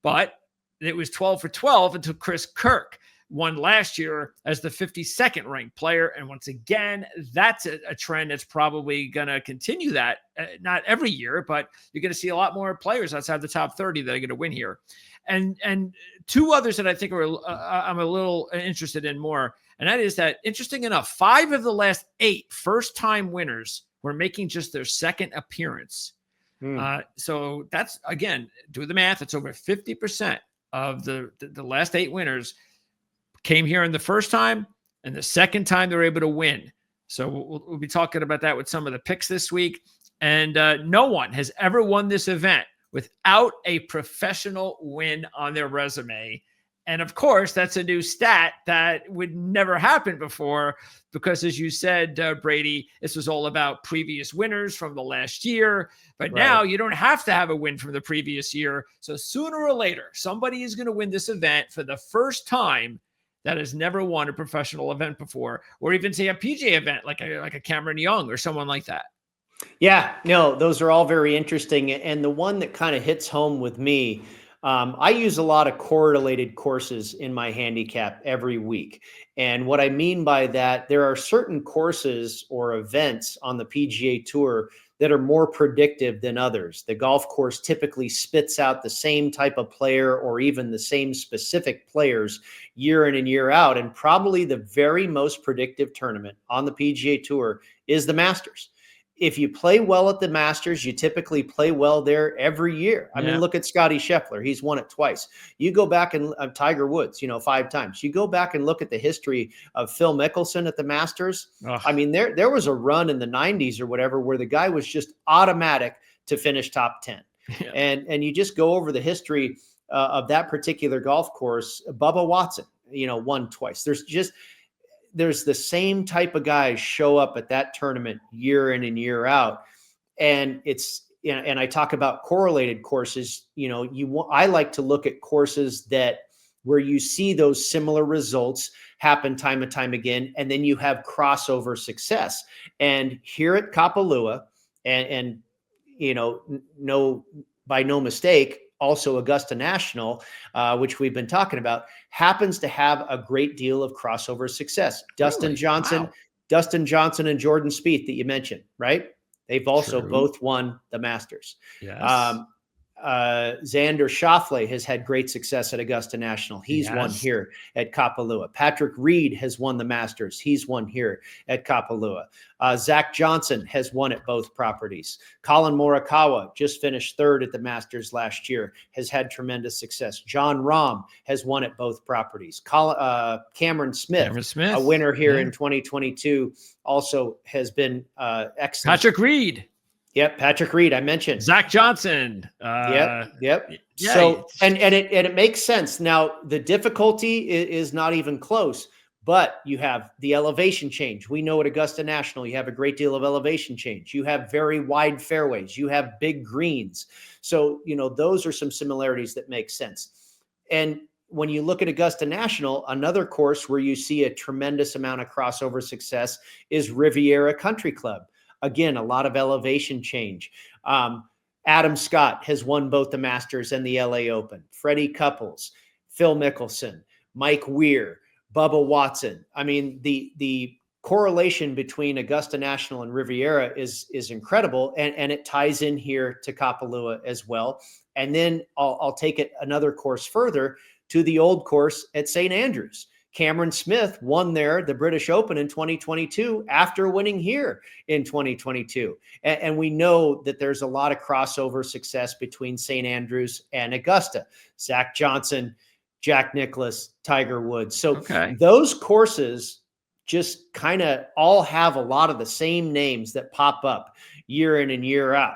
Speaker 1: But it was 12 for 12 until Chris Kirk won last year as the 52nd ranked player. And once again, that's a trend that's probably going to continue that. Not every year, but you're going to see a lot more players outside the top 30 that are going to win here. And two others that I think are I'm a little interested in more. And that is that, interesting enough, 5 of the last 8 first-time winners were making just their second appearance. So that's, again, do the math. It's over 50% of the last 8 winners came here in the first time, and the second time they're able to win. So we'll be talking about that with some of the picks this week. And no one has ever won this event without a professional win on their resume. And of course, that's a new stat that would never happen before, because as you said, Brady, this was all about previous winners from the last year. But now you don't have to have a win from the previous year. So sooner or later, somebody is going to win this event for the first time that has never won a professional event before, or even say a PGA event like a Cameron Young or someone like that.
Speaker 2: Yeah, no, those are all very interesting. And the one that kind of hits home with me, I use a lot of correlated courses in my handicap every week. And what I mean by that, there are certain courses or events on the PGA Tour that are more predictive than others. The golf course typically spits out the same type of player, or even the same specific players, year in and year out. And probably the very most predictive tournament on the PGA Tour is the Masters. If you play well at the Masters, you typically play well there every year. I mean, look at Scotty Scheffler. He's won it twice. You go back and Tiger Woods, 5 times. You go back and look at the history of Phil Mickelson at the Masters. I mean, there was a run in the 90s or whatever where the guy was just automatic to finish top 10. Yeah. And you just go over the history of that particular golf course. Bubba Watson, won twice. There's the same type of guys show up at that tournament year in and year out. And it's, and I talk about correlated courses, I like to look at courses where you see those similar results happen time and time again. And then you have crossover success. And here at Kapalua and by no mistake, also Augusta National, which we've been talking about, happens to have a great deal of crossover success. Dustin Johnson and Jordan Spieth that you mentioned, right? They've also
Speaker 1: True.
Speaker 2: both won the Masters.
Speaker 1: Yes.
Speaker 2: Xander Schauffele has had great success at Augusta National. He's won here at Kapalua. Patrick Reed has won the Masters. He's won here at Kapalua. Zach Johnson has won at both properties. Colin Morikawa just finished third at the Masters last year, has had tremendous success. John Rahm has won at both properties. Cameron Smith, a winner here in 2022, also has been excellent.
Speaker 1: Patrick Reed.
Speaker 2: Yep, Patrick Reed, I mentioned.
Speaker 1: Zach Johnson.
Speaker 2: Yep.
Speaker 1: Yeah,
Speaker 2: so and it makes sense. Now the difficulty is not even close, but you have the elevation change. We know at Augusta National you have a great deal of elevation change. You have very wide fairways. You have big greens. So those are some similarities that make sense. And when you look at Augusta National, another course where you see a tremendous amount of crossover success is Riviera Country Club. Again, a lot of elevation change. Adam Scott has won both the Masters and the LA Open. Freddie Couples, Phil Mickelson, Mike Weir, Bubba Watson. I mean, the correlation between Augusta National and Riviera is incredible, and it ties in here to Kapalua as well. And then I'll take it another course further to the old course at St. Andrews. Cameron Smith won there the British Open in 2022 after winning here in 2022. And we know that there's a lot of crossover success between St. Andrews and Augusta. Zach Johnson, Jack Nicklaus, Tiger Woods. So those courses just kind of all have a lot of the same names that pop up year in and year out.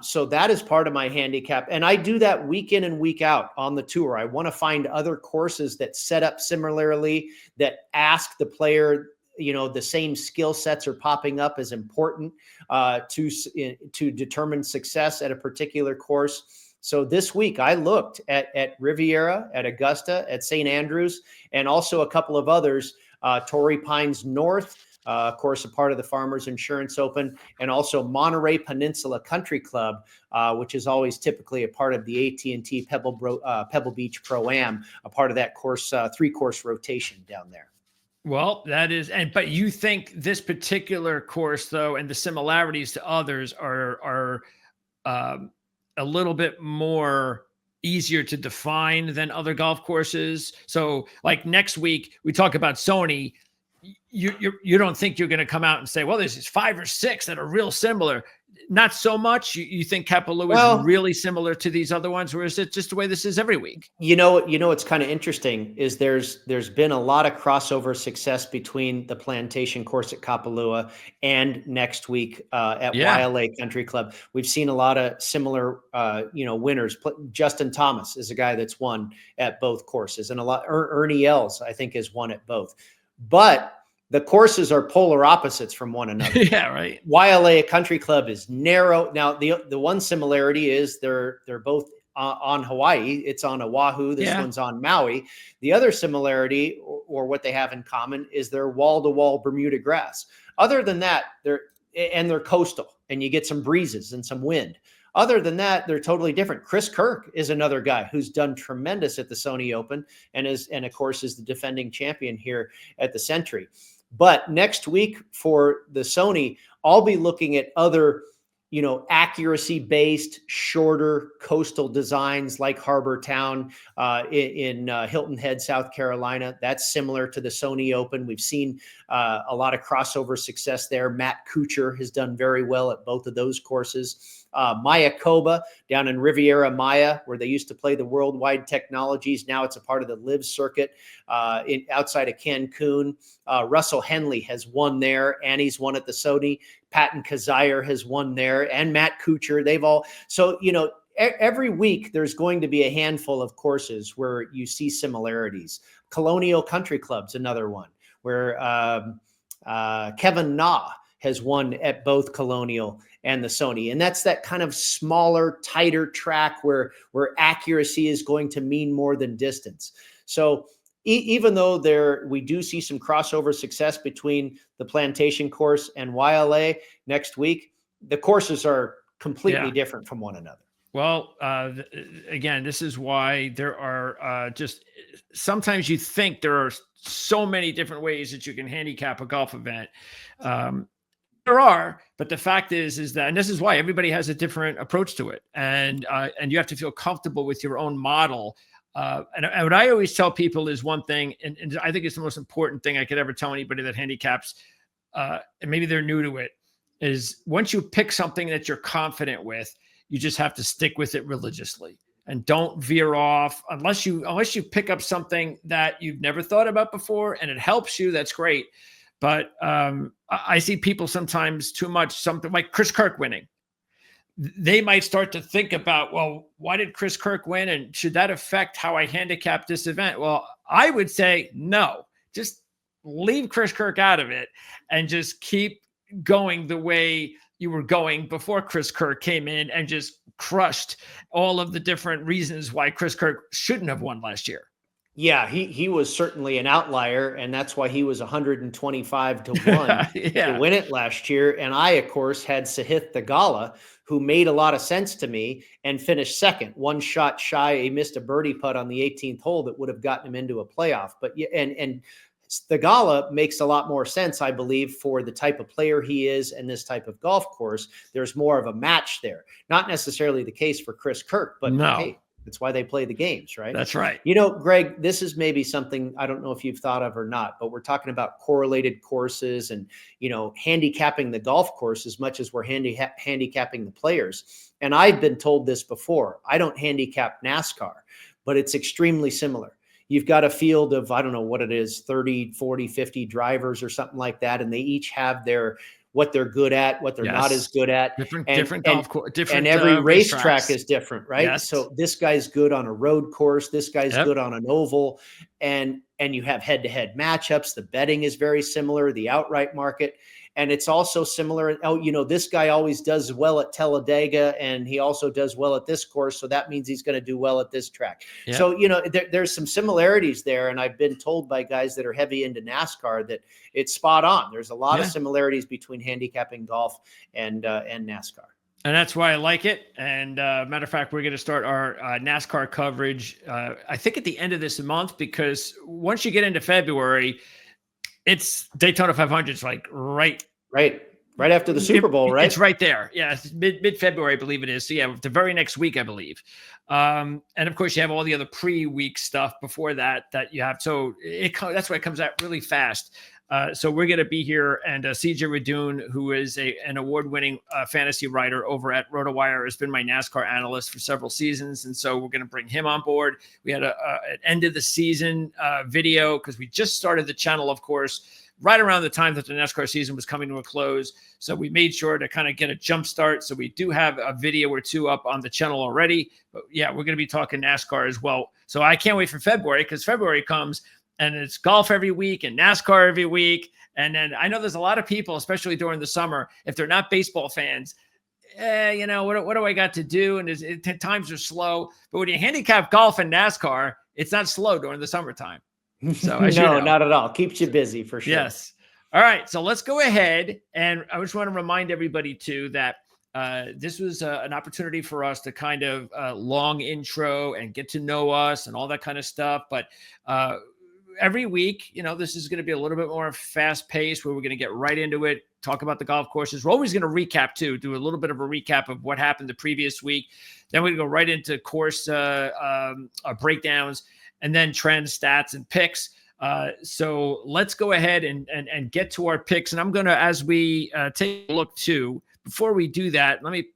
Speaker 2: So that is part of my handicap. And I do that week in and week out on the tour. I want to find other courses that set up similarly, that ask the player, the same skill sets are popping up as important to determine success at a particular course. So this week I looked at Riviera, at Augusta, at St. Andrews, and also a couple of others, Torrey Pines North, of course, a part of the Farmers Insurance Open, and also Monterey Peninsula Country Club, which is always typically a part of the AT&T Pebble Beach Pro-Am, a part of that course, 3-course rotation down there.
Speaker 1: Well, that is, but you think this particular course, though, and the similarities to others are a little bit more easier to define than other golf courses. So, like next week, we talk about Sony. You don't think you're going to come out and say, well, there's 5 or 6 that are real similar. Not so much. You think Kapalua is really similar to these other ones, or is it just the way this is every week?
Speaker 2: What's kind of interesting is there's been a lot of crossover success between the Plantation course at Kapalua and next week at YLA Country Club. We've seen a lot of similar winners. Justin Thomas is a guy that's won at both courses, and Ernie Els, I think, has won at both. But the courses are polar opposites from one another.
Speaker 1: Yeah, right.
Speaker 2: YLA Country Club is narrow. Now, the one similarity is they're both on Hawaii. It's on Oahu. This one's on Maui. The other similarity, or what they have in common, is they're wall-to-wall Bermuda grass. Other than that, they're coastal, and you get some breezes and some wind. Other than that, they're totally different. Chris Kirk is another guy who's done tremendous at the Sony Open and of course is the defending champion here at the Sentry. But next week for the Sony, I'll be looking at other, accuracy-based, shorter coastal designs like Harbor Town in Hilton Head, South Carolina. That's similar to the Sony Open. We've seen a lot of crossover success there. Matt Kuchar has done very well at both of those courses. Mayakoba down in Riviera Maya, where they used to play the Worldwide Technologies. Now it's a part of the Live circuit outside of Cancun. Russell Henley has won there, and he's won at the Sony. Patton Kazire has won there, and Matt Kuchar. They've all, so, every week there's going to be a handful of courses where you see similarities. Colonial Country Club's another one where Kevin Na has won at both Colonial and the Sony. And that's that kind of smaller, tighter track where accuracy is going to mean more than distance. So even though we do see some crossover success between the Plantation course and YLA next week, the courses are completely different from one another.
Speaker 1: Well, again, this is why there are just sometimes you think there are so many different ways that you can handicap a golf event. There are, but the fact is that, and this is why everybody has a different approach to it, and you have to feel comfortable with your own model. And what I always tell people is one thing, and I think it's the most important thing I could ever tell anybody that handicaps, and maybe they're new to it, is once you pick something that you're confident with, you just have to stick with it religiously and don't veer off unless you pick up something that you've never thought about before and it helps you. That's great. But I see people sometimes too much, something like Chris Kirk winning. They might start to think about, well, why did Chris Kirk win? And should that affect how I handicap this event? Well, I would say no. Just leave Chris Kirk out of it and just keep going the way you were going before Chris Kirk came in and just crushed all of the different reasons why Chris Kirk shouldn't have won last year.
Speaker 2: Yeah, he was certainly an outlier, and that's why he was 125 to 1
Speaker 1: Yeah.
Speaker 2: to win it last year. And I, of course, had Sahith Theegala, who made a lot of sense to me and finished second, one shot shy. He missed a birdie putt on the 18th hole that would have gotten him into a playoff. But and Theegala makes a lot more sense, I believe, for the type of player he is and this type of golf course. There's more of a match there. Not necessarily the case for Chris Kirk, but
Speaker 1: No.
Speaker 2: hey, that's why they play the games, right?
Speaker 1: That's right.
Speaker 2: You know, Greg, this is maybe something I don't know if you've thought of or not, but we're talking about correlated courses and, you know, handicapping the golf course as much as we're handicapping the players. And I've been told this before. I don't handicap NASCAR, but it's extremely similar. You've got a field of, I don't know what it is, 30, 40, 50 drivers or something like that. And they each have what they're good at, what they're not as good at.
Speaker 1: Different golf course, different,
Speaker 2: and every racetrack is different, right?
Speaker 1: Yes.
Speaker 2: So this guy's good on a road course. This guy's good on an oval, and you have head-to-head matchups. The betting is very similar, the outright market. And it's also similar. Oh, you know, this guy always does well at Talladega, and he also does well at this course. So that means he's going to do well at this track. Yep. So, you know, there's some similarities there. And I've been told by guys that are heavy into NASCAR that it's spot on. There's a lot of similarities between handicapping golf and NASCAR.
Speaker 1: And that's why I like it. And matter of fact, we're going to start our NASCAR coverage, I think at the end of this month, because once you get into February, it's Daytona 500. It's like right
Speaker 2: after the Super Bowl, right?
Speaker 1: It's right there. Yeah, it's mid-February, I believe it is. So yeah, the very next week, I believe. And of course, you have all the other pre-week stuff before that you have. So that's why it comes out really fast. So we're going to be here, and CJ Radoon, who is an award-winning fantasy writer over at RotoWire, has been my NASCAR analyst for several seasons, and so we're going to bring him on board. We had an end of the season video because we just started the channel, of course, right around the time that the NASCAR season was coming to a close. So we made sure to kind of get a jump start. So we do have a video or two up on the channel already. But yeah, we're going to be talking NASCAR as well. So I can't wait for February, because February comes and it's golf every week and NASCAR every week. And then I know there's a lot of people, especially during the summer, if they're not baseball fans, you know, what do I got to do? And times are slow. But when you handicap golf and NASCAR, it's not slow during the summertime. So
Speaker 2: no, not at all. Keeps you busy for sure.
Speaker 1: Yes. All right. So let's go ahead. And I just want to remind everybody too that this was an opportunity for us to kind of long intro and get to know us and all that kind of stuff. But every week, you know, this is going to be a little bit more fast paced, where we're going to get right into it, talk about the golf courses. We're always going to recap too, do a little bit of a recap of what happened the previous week. Then we go right into course breakdowns, and then trends, stats, and picks. So let's go ahead and get to our picks. And I'm going to, as we take a look too, before we do that, let me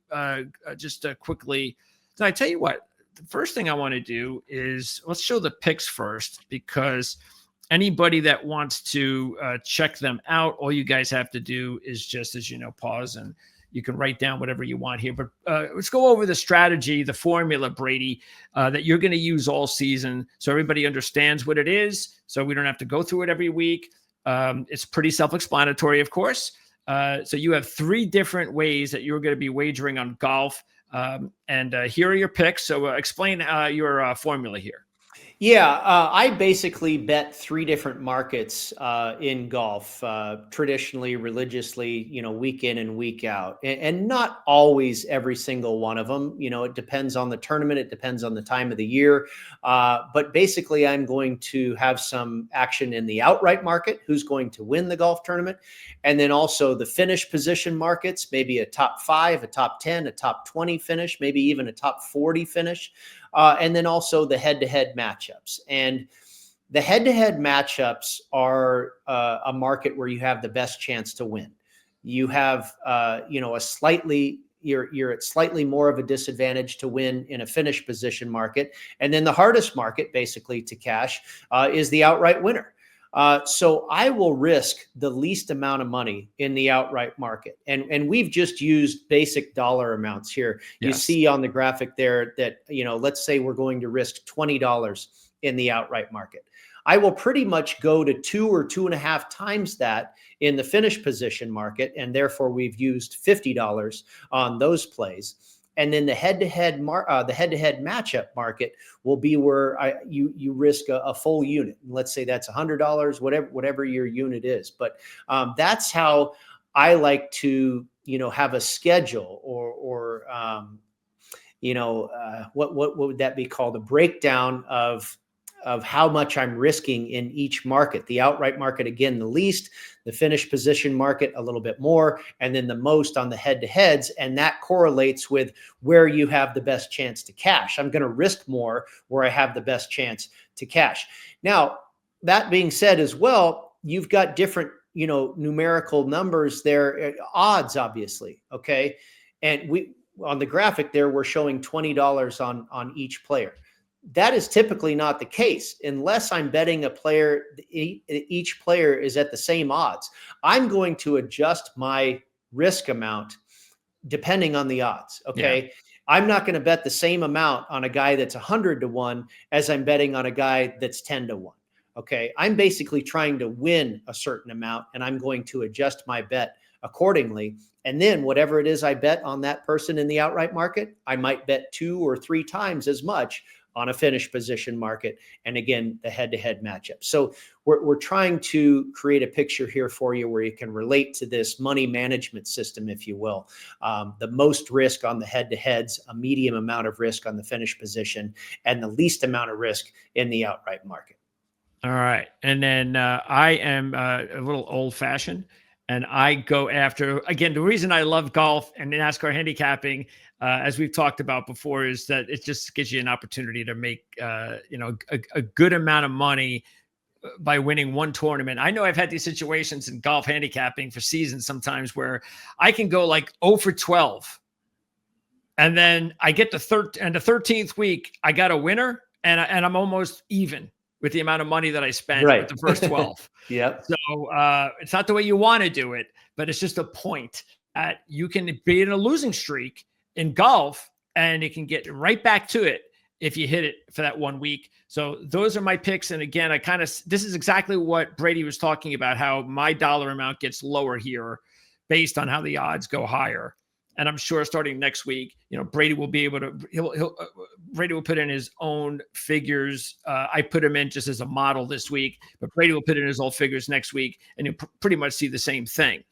Speaker 1: just quickly, so I tell you what, the first thing I want to do is let's show the picks first, because anybody that wants to check them out, all you guys have to do is just, as you know, pause, and you can write down whatever you want here. But let's go over the strategy, the formula, Brady, that you're going to use all season, so everybody understands what it is, so we don't have to go through it every week. It's pretty self-explanatory, of course. So you have 3 different ways that you're going to be wagering on golf. And here are your picks. So explain your formula here.
Speaker 2: Yeah, I basically bet three different markets in golf, traditionally, religiously, week in and week out, and not always every single one of them. It depends on the tournament, it depends on the time of the year. But basically, I'm going to have some action in the outright market, who's going to win the golf tournament, and then also the finish position markets, maybe a top 5, a top 10, a top 20 finish, maybe even a top 40 finish. And then also the head-to-head matchups. And the head-to-head matchups are a market where you have the best chance to win. You have, you're at slightly more of a disadvantage to win in a finish position market. And then the hardest market, basically, to cash is the outright winner. So I will risk the least amount of money in the outright market. And we've just used basic dollar amounts here. You see on the graphic there that, let's say we're going to risk $20 in the outright market. I will pretty much go to 2 or 2.5 times that in the finish position market. And therefore we've used $50 on those plays. And then the head-to-head matchup market will be where you risk a full unit. Let's say that's $100, whatever your unit is. But that's how I like to have a schedule, or what would that be called? A breakdown of how much I'm risking in each market. The outright market, again, the least, the finish position market, a little bit more, and then the most on the head-to-heads. And that correlates with where you have the best chance to cash. I'm going to risk more where I have the best chance to cash. Now, that being said as well, you've got different, numerical numbers there, odds, obviously. Okay. And on the graphic there, we're showing $20 on each player. That is typically not the case unless I'm betting a player. Each player is at the same odds. I'm going to adjust my risk amount depending on the odds. Okay. Yeah. I'm not going to bet the same amount on a guy that's 100 to 1 as I'm betting on a guy that's 10 to 1. Okay. I'm basically trying to win a certain amount, and I'm going to adjust my bet accordingly. And then whatever it is I bet on that person in the outright market, I might bet 2 or 3 times as much on a finish position market, and again, the head-to-head matchup. So we're trying to create a picture here for you where you can relate to this money management system, if you will. The most risk on the head-to-heads, a medium amount of risk on the finish position, and the least amount of risk in the outright market.
Speaker 1: All right. And then I am a little old-fashioned, and I go after, again, the reason I love golf and NASCAR handicapping, as we've talked about before, is that it just gives you an opportunity to make, a good amount of money by winning one tournament. I know I've had these situations in golf handicapping for seasons sometimes where I can go like 0 for 12. And then I get the 13th week, I got a winner, and I'm almost even with the amount of money that I spent with the first 12.
Speaker 2: Yep.
Speaker 1: So it's not the way you want to do it, but it's just a point that you can be in a losing streak in golf, and it can get right back to it if you hit it for that 1 week. So those are my picks. And again, this is exactly what Brady was talking about, how my dollar amount gets lower here based on how the odds go higher. And I'm sure starting next week, Brady will be able to, Brady will put in his own figures. I put him in just as a model this week, but Brady will put in his own figures next week, and you'll pretty much see the same thing.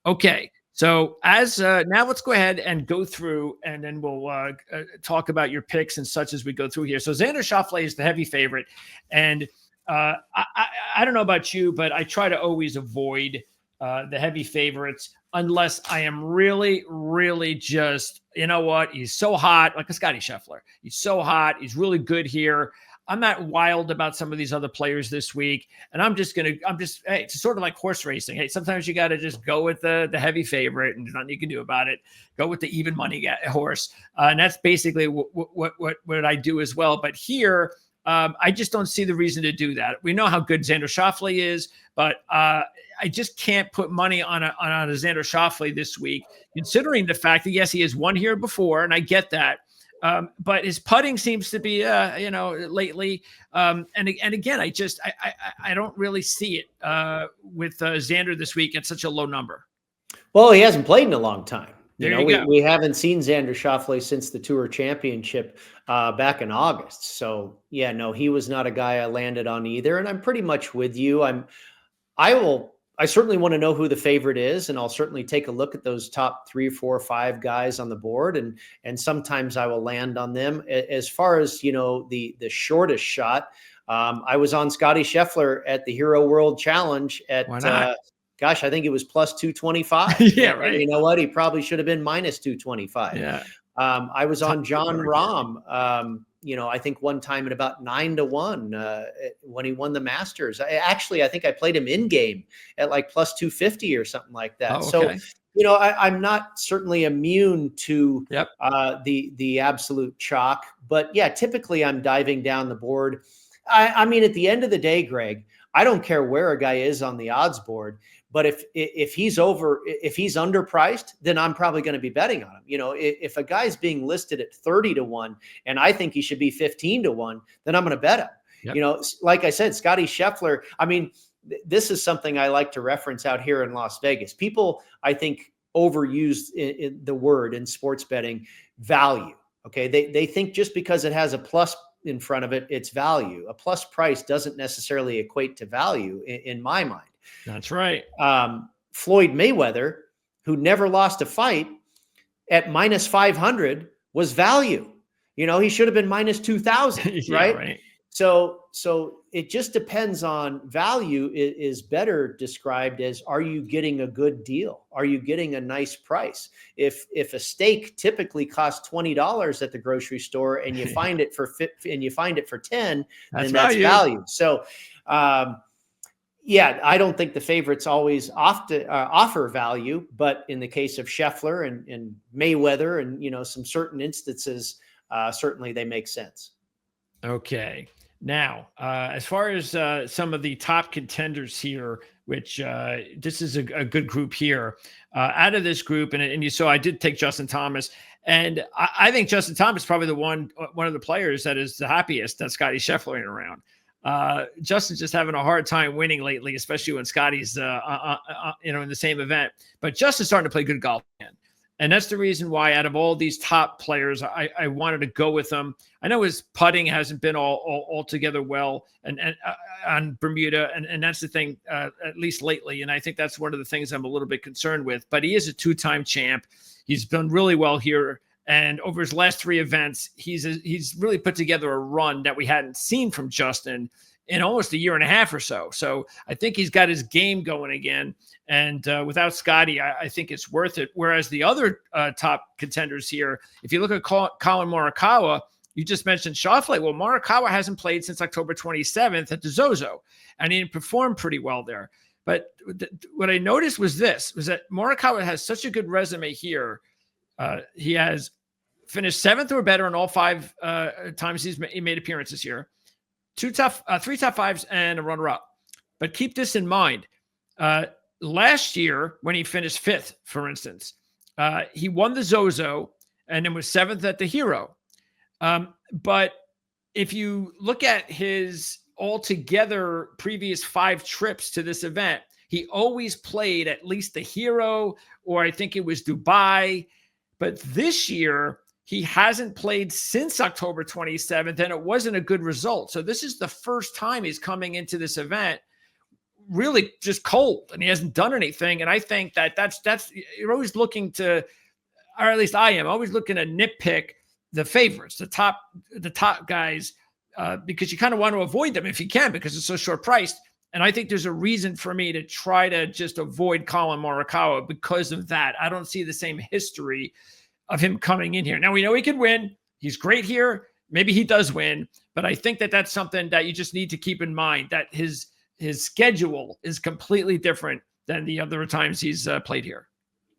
Speaker 1: Okay. So now let's go ahead and go through, and then we'll talk about your picks and such as we go through here. So Xander Schauffele is the heavy favorite. And I don't know about you, but I try to always avoid the heavy favorites unless I am really, really just, he's so hot, like a Scotty Scheffler. He's so hot. He's really good here. I'm not wild about some of these other players this week. And hey, it's sort of like horse racing. Hey, sometimes you got to just go with the heavy favorite, and there's nothing you can do about it. Go with the even money horse. And that's basically what I do as well. But here, I just don't see the reason to do that. We know how good Xander Schauffele is, but I just can't put money on a Xander Schauffele this week, considering the fact that, yes, he has won here before, and I get that. But his putting seems to be, lately. And again, I don't really see it with Xander this week at such a low number.
Speaker 2: Well, he hasn't played in a long time.
Speaker 1: There you go.
Speaker 2: We haven't seen Xander Schauffele since the Tour Championship back in August. So yeah, no, he was not a guy I landed on either. And I'm pretty much with you. I certainly want to know who the favorite is, and I'll certainly take a look at those top 3, 4, 5 guys on the board, and sometimes I will land on them. As far as the shortest shot, I was on Scotty Scheffler at the Hero World Challenge at
Speaker 1: Why not?
Speaker 2: gosh, I think it was plus 225.
Speaker 1: Yeah,
Speaker 2: And
Speaker 1: right.
Speaker 2: you know what? He probably should have been minus 225.
Speaker 1: Yeah.
Speaker 2: I was on John
Speaker 1: Mark.
Speaker 2: Rahm, I think one time at about 9-1 when he won the Masters. I think I played him in game at like plus 250 or something like that.
Speaker 1: Oh, okay.
Speaker 2: So, I'm not certainly immune to
Speaker 1: Yep.
Speaker 2: the absolute chalk, but yeah, typically I'm diving down the board. I mean, at the end of the day, Greg, I don't care where a guy is on the odds board. But if he's underpriced, then I'm probably going to be betting on him. If a guy's being listed at 30-1 and I think he should be 15-1, then I'm going to bet him. Yep. Like I said, Scotty Scheffler, I mean, this is something I like to reference out here in Las Vegas. People, I think, overuse the word in sports betting, value. Okay. They think just because it has a plus in front of it, it's value. A plus price doesn't necessarily equate to value in my mind.
Speaker 1: That's right.
Speaker 2: Floyd Mayweather, who never lost a fight, at minus 500 was value. He should have been minus 2,000,
Speaker 1: Yeah,
Speaker 2: right? So it just depends on value is better described as, are you getting a good deal? Are you getting a nice price? If a steak typically costs $20 at the grocery store and you find it for 10, then that's value. So, yeah, I don't think the favorites always offer value, but in the case of Scheffler and Mayweather and some certain instances, certainly they make sense.
Speaker 1: Okay. Now, as far as some of the top contenders here, which this is a good group here, out of this group, and you saw I did take Justin Thomas, and I think Justin Thomas is probably one of the players that is the happiest that Scotty Scheffler around. Justin's just having a hard time winning lately, especially when Scotty's in the same event. But Justin's starting to play good golf again. And that's the reason why out of all these top players, I wanted to go with him. I know his putting hasn't been all together well and on Bermuda. And that's the thing, at least lately. And I think that's one of the things I'm a little bit concerned with. But he is a 2-time champ. He's done really well here. And over his last 3 events, he's really put together a run that we hadn't seen from Justin in almost a year and a half or so. So I think he's got his game going again. And without Scotty, I think it's worth it. Whereas the other top contenders here, if you look at Colin Morikawa, you just mentioned Schauffele. Well, Morikawa hasn't played since October 27th at the Zozo, and he performed pretty well there. But what I noticed was that Morikawa has such a good resume here. He has finished 7th or better in all 5 times he made appearances here. 3 top 5s and a runner-up. But keep this in mind. Last year, when he finished 5th, for instance, he won the Zozo and then was 7th at the Hero. But if you look at his altogether previous 5 trips to this event, he always played at least the Hero, or I think it was Dubai. But this year, he hasn't played since October 27th, and it wasn't a good result. So this is the first time he's coming into this event really just cold, and he hasn't done anything. And I think that's you're always looking to, or at least I am always looking to nitpick the favorites, the top guys, because you kind of want to avoid them if you can, because it's so short priced. And I think there's a reason for me to try to just avoid Colin Morikawa because of that. I don't see the same history of him coming in here. Now we know he can win. He's great here. Maybe he does win, but I think that's something that you just need to keep in mind, that his schedule is completely different than the other times he's played here.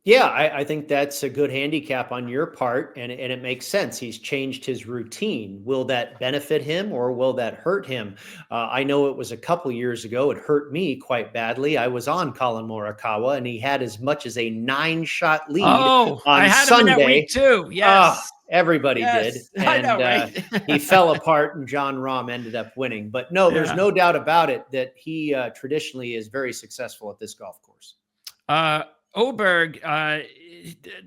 Speaker 2: Yeah, I think that's a good handicap on your part, and it makes sense. He's changed his routine. Will that benefit him or will that hurt him? I know it was a couple years ago. It hurt me quite badly. I was on Colin Morikawa, and he had as much as a 9-shot lead on
Speaker 1: I had
Speaker 2: Sunday.
Speaker 1: Him in that week too. Yes.
Speaker 2: Everybody did. And
Speaker 1: I know, right?
Speaker 2: he fell apart, and John Rahm ended up winning. But no, there's no doubt about it that he traditionally is very successful at this golf course.
Speaker 1: Oberg,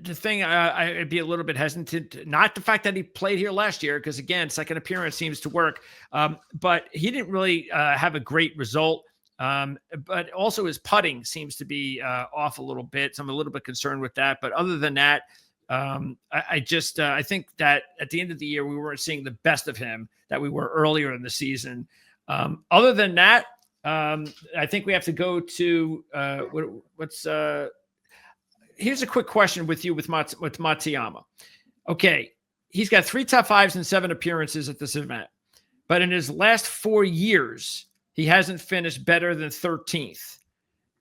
Speaker 1: the thing I'd be a little bit hesitant, not the fact that he played here last year, because again, second appearance seems to work, but he didn't really have a great result. But also his putting seems to be off a little bit. So I'm a little bit concerned with that. But other than that, I think that at the end of the year, we weren't seeing the best of him that we were earlier in the season. Other than that, I think we have to go to here's a quick question with you with Matsuyama. Okay, he's got 3 top 5s and 7 appearances at this event, but in his last 4 years, he hasn't finished better than 13th,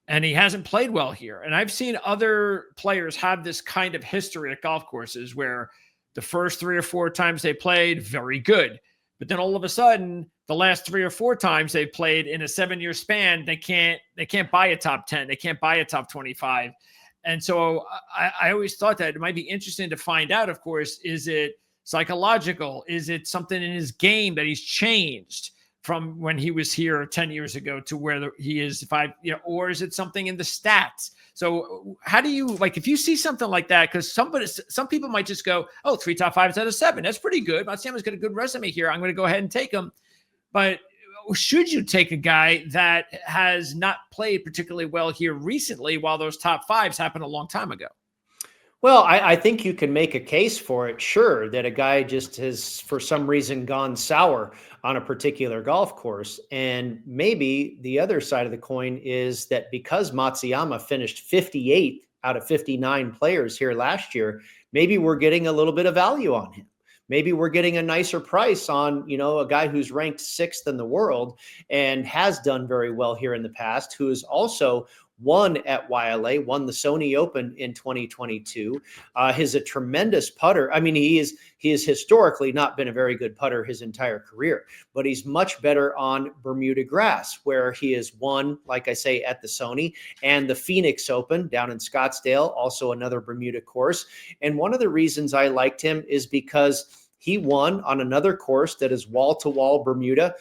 Speaker 1: and he hasn't played well here. And I've seen other players have this kind of history at golf courses where the first 3 or 4 times they played, very good. But then all of a sudden, the last 3 or 4 times they played in a 7-year span, they can't buy a top 10. They can't buy a top 25. And so I always thought that it might be interesting to find out, of course, is it psychological? Is it something in his game that he's changed from when he was here 10 years ago to where he is 5, or is it something in the stats? So how do you, like, if you see something like that, because some people might just go, oh, 3 top 5s out of 7. That's pretty good. Matsuyama's got a good resume here. I'm going to go ahead and take him. But should you take a guy that has not played particularly well here recently while those top 5s happened a long time ago?
Speaker 2: Well, I think you can make a case for it, sure, that a guy just has, for some reason, gone sour on a particular golf course. And maybe the other side of the coin is that because Matsuyama finished 58th out of 59 players here last year, maybe we're getting a little bit of value on him. Maybe we're getting a nicer price on, a guy who's ranked 6th in the world and has done very well here in the past, who is also won at YLA, won the Sony Open in 2022. He's a tremendous putter. I mean, he is historically not been a very good putter his entire career, but he's much better on Bermuda grass, where he has won, like I say, at the Sony and the Phoenix Open down in Scottsdale, also another Bermuda course. And one of the reasons I liked him is because he won on another course that is wall-to-wall Bermuda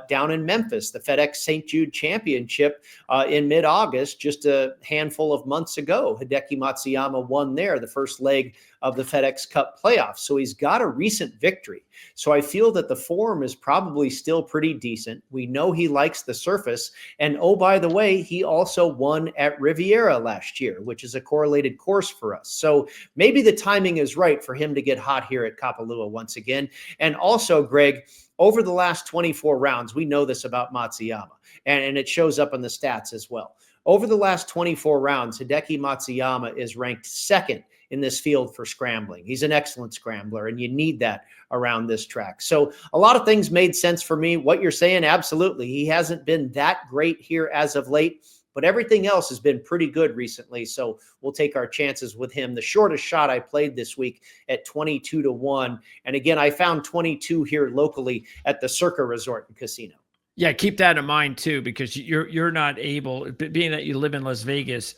Speaker 2: down in Memphis, the FedEx St. Jude Championship in mid-August, just a handful of months ago. Hideki Matsuyama won there, the first leg of the FedEx Cup playoffs. So he's got a recent victory. So I feel that the form is probably still pretty decent. We know he likes the surface. And oh, by the way, he also won at Riviera last year, which is a correlated course for us. So maybe the timing is right for him to get hot here at Kapalua once again. And also, Greg, over the last 24 rounds, we know this about Matsuyama, and it shows up in the stats as well. Over the last 24 rounds, Hideki Matsuyama is ranked 2nd in this field for scrambling. He's an excellent scrambler, and you need that around this track. So a lot of things made sense for me. What you're saying, absolutely. He hasn't been that great here as of late, but everything else has been pretty good recently. So we'll take our chances with him. The shortest shot I played this week at 22-1. And again, I found 22 here locally at the Circa Resort and Casino.
Speaker 1: Yeah, keep that in mind too, because you're not able, being that you live in Las Vegas,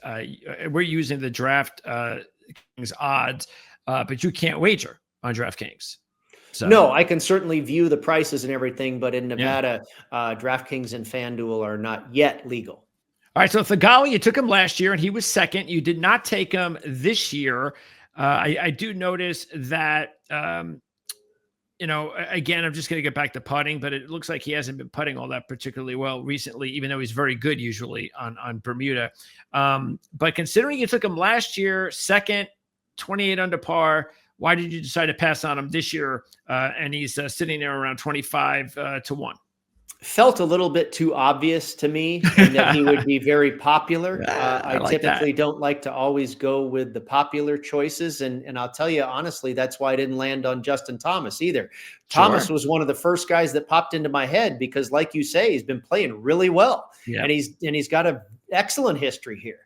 Speaker 1: we're using the DraftKings odds, but you can't wager on DraftKings. So.
Speaker 2: No, I can certainly view the prices and everything, but in Nevada, DraftKings and FanDuel are not yet legal.
Speaker 1: All right, so Thegali, you took him last year, and he was 2nd. You did not take him this year. I do notice that, again, I'm just going to get back to putting, but it looks like he hasn't been putting all that particularly well recently, even though he's very good usually on Bermuda. But considering you took him last year, 2nd, 28 under par, why did you decide to pass on him this year? And he's sitting there around 25-1.
Speaker 2: Felt a little bit too obvious to me and that he would be very popular. I like typically don't like to always go with the popular choices. And I'll tell you, honestly, that's why I didn't land on Justin Thomas either. Thomas was one of the first guys that popped into my head because, like you say, he's been playing really well. And he's got an excellent history here.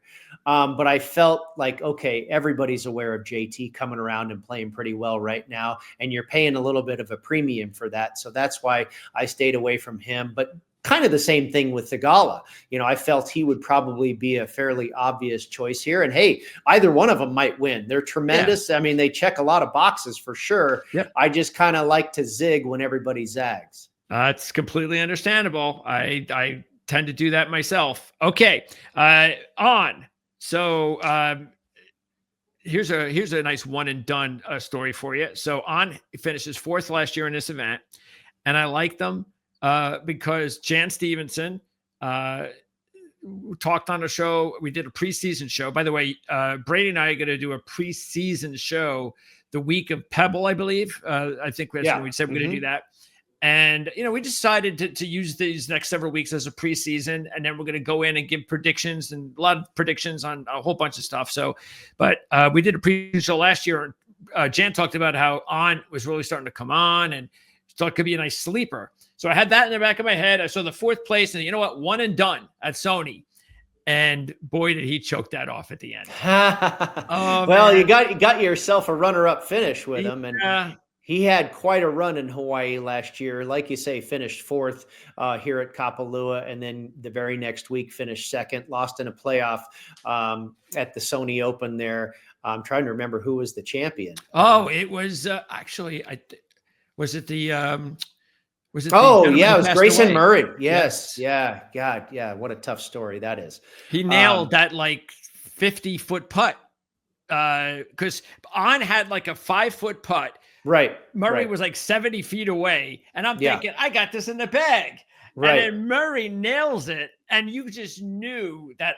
Speaker 2: But I felt like, okay, everybody's aware of JT coming around and playing pretty well right now, and you're paying a little bit of a premium for that. So that's why I stayed away from him. But kind of the same thing with Theegala. I felt he would probably be a fairly obvious choice here. And hey, either one of them might win. They're tremendous. I mean, they check a lot of boxes for sure. I just kind of like to zig when everybody zags.
Speaker 1: It's completely understandable. I tend to do that myself. Okay, on. So here's a nice one and done story for you. So On finishes 4th last year in this event, and I like them because Jan Stevenson talked on a show. We did a preseason show. By the way, Brady and I are going to do a preseason show the week of Pebble, I believe. I think that's when we said we're going to do that. And, we decided to use these next several weeks as a preseason, and then we're going to go in and give predictions, and a lot of predictions on a whole bunch of stuff. So, but we did a preseason show last year. Jan talked about how On was really starting to come on and thought it could be a nice sleeper. So I had that in the back of my head. I saw the 4th place, and you know what? One and done at Sony. And boy, did he choke that off at the end.
Speaker 2: Well, man. you got yourself a runner-up finish with him, and he had quite a run in Hawaii last year. Like you say, finished 4th here at Kapalua, and then the very next week finished 2nd, lost in a playoff at the Sony Open there. I'm trying to remember who was the champion.
Speaker 1: Oh, it was actually, was it the it
Speaker 2: was Grayson Murray. Yes. Yeah. God. Yeah. What a tough story that is.
Speaker 1: He nailed that 50-foot putt because On had like a 5-foot putt.
Speaker 2: Right.
Speaker 1: Murray was 70 feet away. And I'm thinking, I got this in the bag. Right. And then Murray nails it. And you just knew that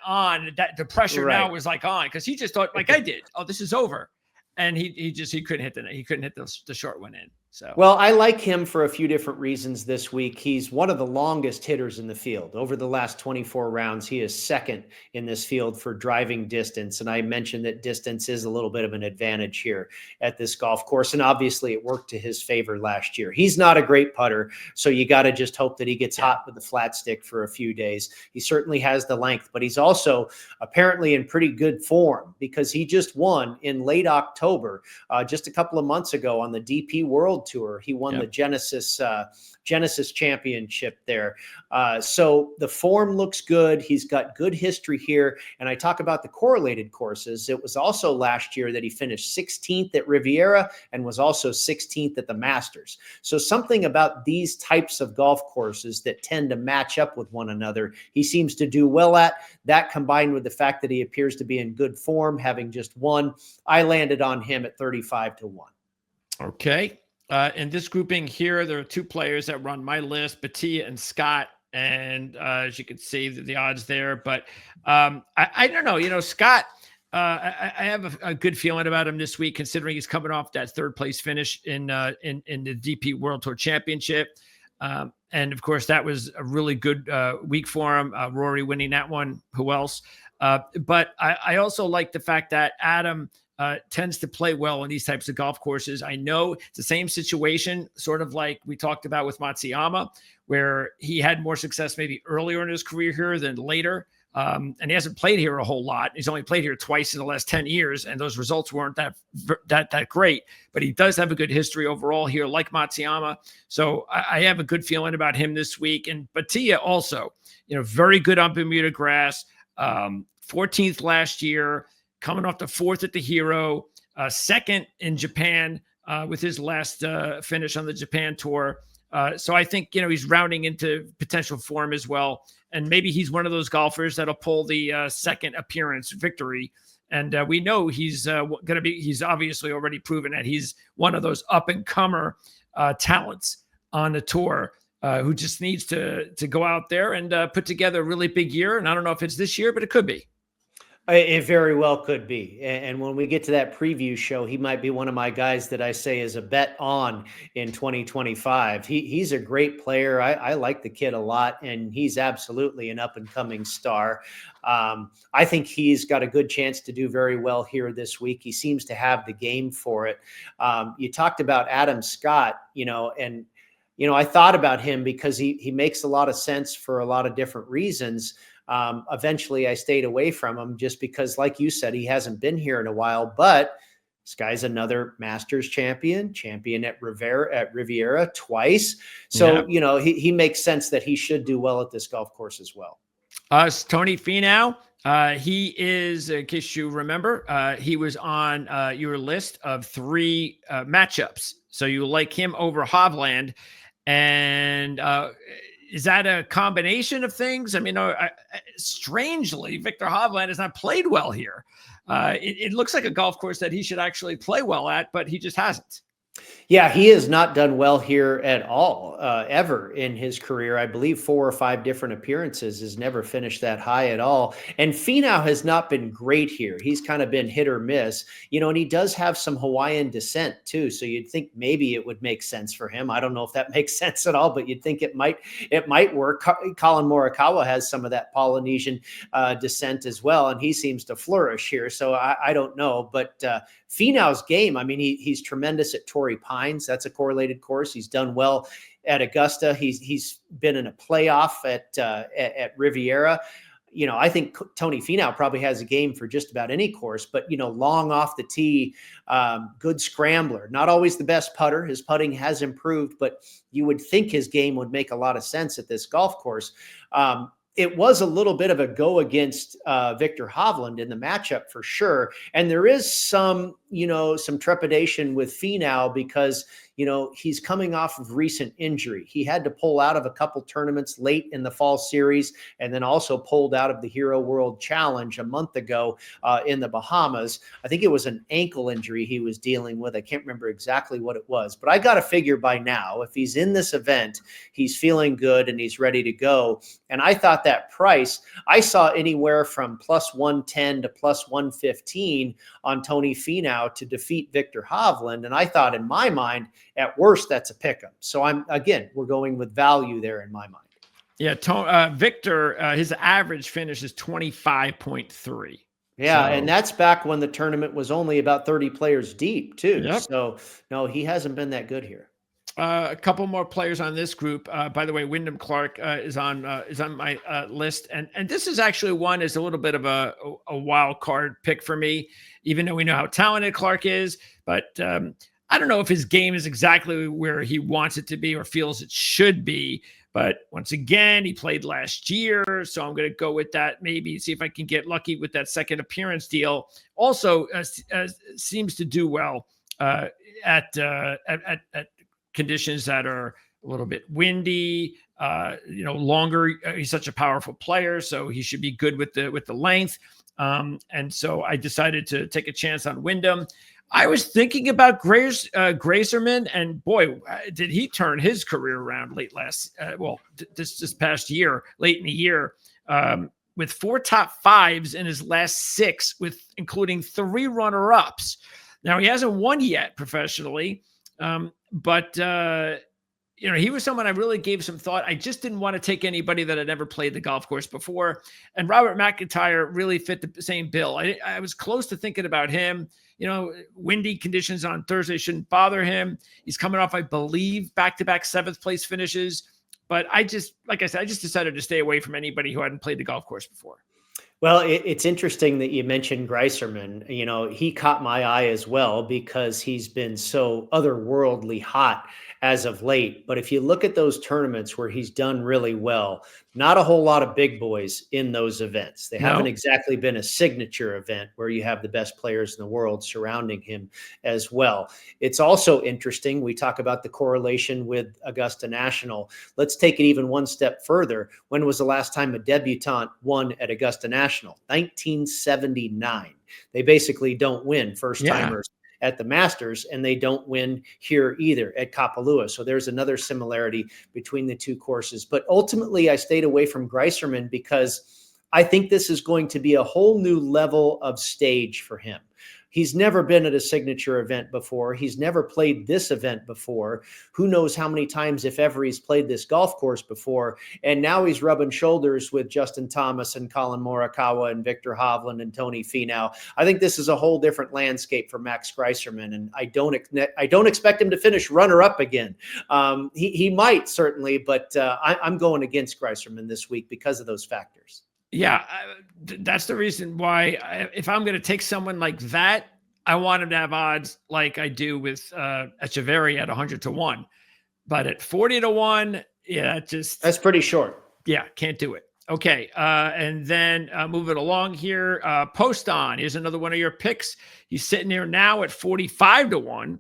Speaker 1: the pressure now was on, because he just thought, like I did, oh, this is over. And he couldn't hit the short one in. So,
Speaker 2: well, I like him for a few different reasons this week. He's one of the longest hitters in the field. Over the last 24 rounds, he is 2nd in this field for driving distance. And I mentioned that distance is a little bit of an advantage here at this golf course. And obviously it worked to his favor last year. He's not a great putter, so you got to just hope that he gets hot with the flat stick for a few days. He certainly has the length, but he's also apparently in pretty good form, because he just won in late October, just a couple of months ago on the DP World Tour. He won the Genesis Championship there. So the form looks good. He's got good history here. And I talk about the correlated courses. It was also last year that he finished 16th at Riviera and was also 16th at the Masters. So something about these types of golf courses that tend to match up with one another, he seems to do well at. That, combined with the fact that he appears to be in good form, having just won, I landed on him at 35-1.
Speaker 1: Okay. In this grouping here, there are 2 players that were on my list, Batia and Scott. And as you can see, the odds there. But I don't know. Scott, I have a good feeling about him this week, considering he's coming off that 3rd place finish in the DP World Tour Championship. And of course, that was a really good week for him. Rory winning that one. Who else? But I also like the fact that Adam tends to play well on these types of golf courses. I know it's the same situation, sort of like we talked about with Matsuyama, where he had more success maybe earlier in his career here than later. And he hasn't played here a whole lot. He's only played here twice in the last 10 years, and those results weren't that great. But he does have a good history overall here, like Matsuyama. So I have a good feeling about him this week. And Batia also, very good on Bermuda grass, 14th last year, coming off the 4th at the Hero, 2nd in Japan with his last finish on the Japan Tour. So I think, he's rounding into potential form as well. And maybe he's one of those golfers that'll pull the 2nd appearance victory. And we know he's he's obviously already proven that he's one of those up-and-comer talents on the tour who just needs to go out there and put together a really big year. And I don't know if it's this year, but it could be.
Speaker 2: It very well could be. And when we get to that preview show, he might be one of my guys that I say is a bet on in 2025. He's a great player. I like the kid a lot, and he's absolutely an up-and-coming star. I think he's got a good chance to do very well here this week. He seems to have the game for it. You talked about Adam Scott, and I thought about him because he makes a lot of sense for a lot of different reasons. Eventually I stayed away from him just because, like you said, he hasn't been here in a while, but this guy's another Masters champion at Riviera twice. So, he makes sense that he should do well at this golf course as well.
Speaker 1: Tony Finau. He is, in case you remember, he was on your list of 3 matchups. So you like him over Hovland. And is that a combination of things? I mean, strangely, Victor Hovland has not played well here. it looks like a golf course that he should actually play well at, but he just hasn't.
Speaker 2: Yeah, he has not done well here at all, ever in his career. I believe 4 or 5 different appearances, has never finished that high at all. And Finau has not been great here. He's kind of been hit or miss, and he does have some Hawaiian descent too. So you'd think maybe it would make sense for him. I don't know if that makes sense at all, but you'd think it might work. Colin Morikawa has some of that Polynesian descent as well, and he seems to flourish here. So I don't know, but Finau's game, I mean, he's tremendous at Torrey Pines. That's a correlated course. He's done well at Augusta. He's been in a playoff at Riviera. I think Tony Finau probably has a game for just about any course, but long off the tee, good scrambler. Not always the best putter. His putting has improved, but you would think his game would make a lot of sense at this golf course. It was a little bit of a go against Victor Hovland in the matchup for sure. And there is some trepidation with Finau because, he's coming off of recent injury. He had to pull out of a couple tournaments late in the fall series and then also pulled out of the Hero World Challenge a month ago in the Bahamas. I think it was an ankle injury he was dealing with. I can't remember exactly what it was, but I got to figure by now, if he's in this event, he's feeling good and he's ready to go. And I thought that price, I saw anywhere from plus 110 to plus 115 on Tony Finau to defeat Victor Hovland. And I thought in my mind, at worst, that's a pick'em. So we're going with value there in my mind.
Speaker 1: Yeah. Victor, his average finish is 25.3.
Speaker 2: Yeah. And that's back when the tournament was only about 30 players deep too.
Speaker 1: Yep.
Speaker 2: So no, he hasn't been that good here.
Speaker 1: A couple more players on this group. By the way, Wyndham Clark is on my list, and this is actually one is a little bit of a wild card pick for me, even though we know how talented Clark is. But I don't know if his game is exactly where he wants it to be or feels it should be. But once again, he played last year, so I'm going to go with that. Maybe see if I can get lucky with that second appearance deal. Also, seems to do well at conditions that are a little bit windy, longer. He's such a powerful player, so he should be good with the length. And so I decided to take a chance on Wyndham. I was thinking about Grayserman, and boy, did he turn his career around this past year, late in the year, with 4 top 5s in his last 6, including 3 runner-ups. Now he hasn't won yet professionally. But he was someone I really gave some thought. I just didn't want to take anybody that had never played the golf course before. And Robert McIntyre really fit the same bill. I was close to thinking about him. Windy conditions on Thursday shouldn't bother him. He's coming off, I believe, back-to-back 7th place finishes. But I just decided to stay away from anybody who hadn't played the golf course before.
Speaker 2: Well, it's interesting that you mentioned Grayserman. He caught my eye as well because he's been so otherworldly hot as of late. But if you look at those tournaments where he's done really well, not a whole lot of big boys in those events. They haven't exactly been a signature event where you have the best players in the world surrounding him as well. It's also interesting. We talk about the correlation with Augusta National. Let's take it even one step further. When was the last time a debutant won at Augusta National? 1979. They basically don't win first timers at the Masters, and they don't win here either at Kapalua. So there's another similarity between the two courses. But ultimately, I stayed away from Grayserman because I think this is going to be a whole new level of stage for him. He's never been at a signature event before. He's never played this event before. Who knows how many times, if ever, he's played this golf course before. And now he's rubbing shoulders with Justin Thomas and Colin Morikawa and Victor Hovland and Tony Finau. I think this is a whole different landscape for Max Grayserman, and I don't expect him to finish runner-up again. He might, certainly, but I'm going against Grayserman this week because of those factors.
Speaker 1: Yeah, that's the reason why if I'm going to take someone like that, I want him to have odds like I do with Echeverry at 100-1. But at 40-1, that's
Speaker 2: pretty short.
Speaker 1: Yeah, can't do it. Okay, and then moving along here, Poston is another one of your picks. He's sitting there now at 45-1,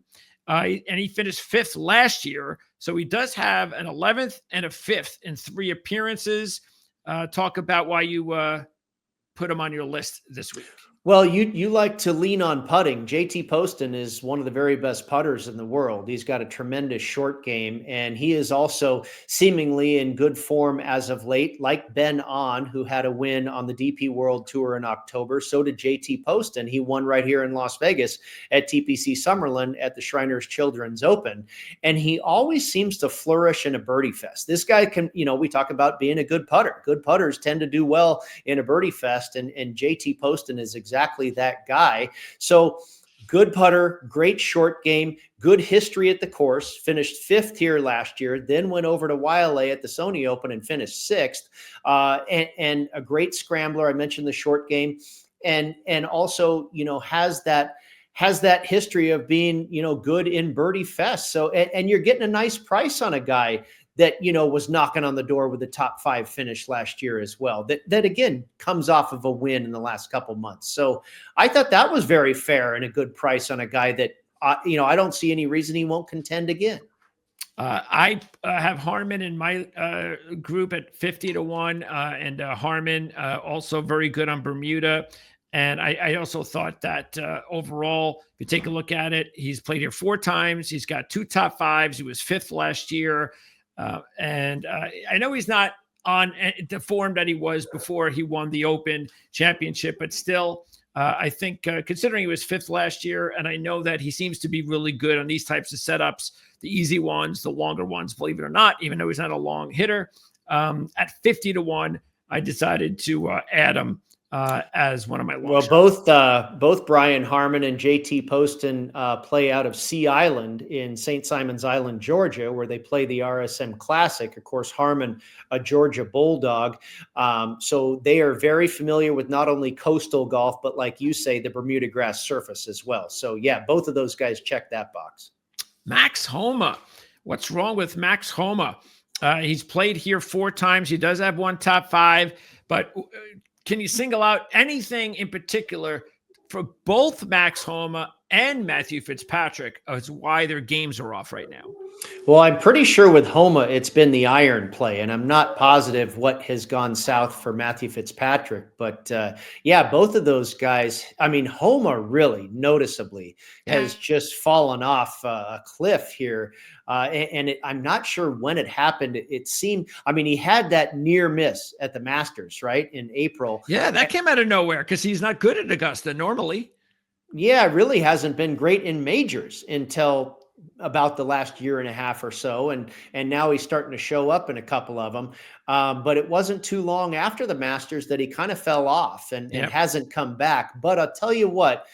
Speaker 1: and he finished 5th last year. So he does have an 11th and a 5th in 3 appearances. Talk about why you put him on your list this week.
Speaker 2: Well, you like to lean on putting. JT Poston is one of the very best putters in the world. He's got a tremendous short game, and he is also seemingly in good form as of late, like Ben On, who had a win on the DP World Tour in October. So did JT Poston. He won right here in Las Vegas at TPC Summerlin at the Shriners Children's Open. And he always seems to flourish in a birdie fest. This guy can, we talk about being a good putter. Good putters tend to do well in a birdie fest, and JT Poston is exactly that guy. So good putter, great short game, good history at the course, finished 5th here last year, then went over to YLA at the Sony Open and finished 6th, and a great scrambler. I mentioned the short game, and also, has that history of being, good in birdie fest. So, and you're getting a nice price on a guy that, was knocking on the door with a top 5 finish last year as well. That again comes off of a win in the last couple months. So I thought that was very fair and a good price on a guy that, I don't see any reason he won't contend again.
Speaker 1: I have Harman in my group at 50-1, and Harman also very good on Bermuda. And I also thought that overall, if you take a look at it, he's played here 4 times. He's got 2 top 5s. He was 5th last year. And I know he's not on the form that he was before he won the Open Championship, but still, I think considering he was 5th last year, and I know that he seems to be really good on these types of setups, the easy ones, the longer ones, believe it or not, even though he's not a long hitter. At 50-1, I decided to add him as one of my long shots.
Speaker 2: Both Brian Harman and JT Poston play out of Sea Island in St. Simon's Island, Georgia, where they play the RSM Classic. Of course, Harman, a Georgia Bulldog. So they are very familiar with not only coastal golf, but like you say, the Bermuda grass surface as well. So yeah, both of those guys check that box.
Speaker 1: Max Homa. What's wrong with Max Homa? He's played here 4 times. He does have 1 top 5, but can you single out anything in particular for both Max Homa and Matthew Fitzpatrick as why their games are off right now?
Speaker 2: Well, I'm pretty sure with Homa, it's been the iron play, and I'm not positive what has gone south for Matthew Fitzpatrick. But yeah, both of those guys, I mean, Homa really noticeably has just fallen off a cliff here. I'm not sure when it happened. It seemed, I mean, he had that near miss at the Masters, right, in April.
Speaker 1: Yeah, that came out of nowhere because he's not good at Augusta normally.
Speaker 2: Yeah, really hasn't been great in majors until about the last year and a half or so. And now he's starting to show up in a couple of them. But it wasn't too long after the Masters that he kind of fell off and hasn't come back. But I'll tell you what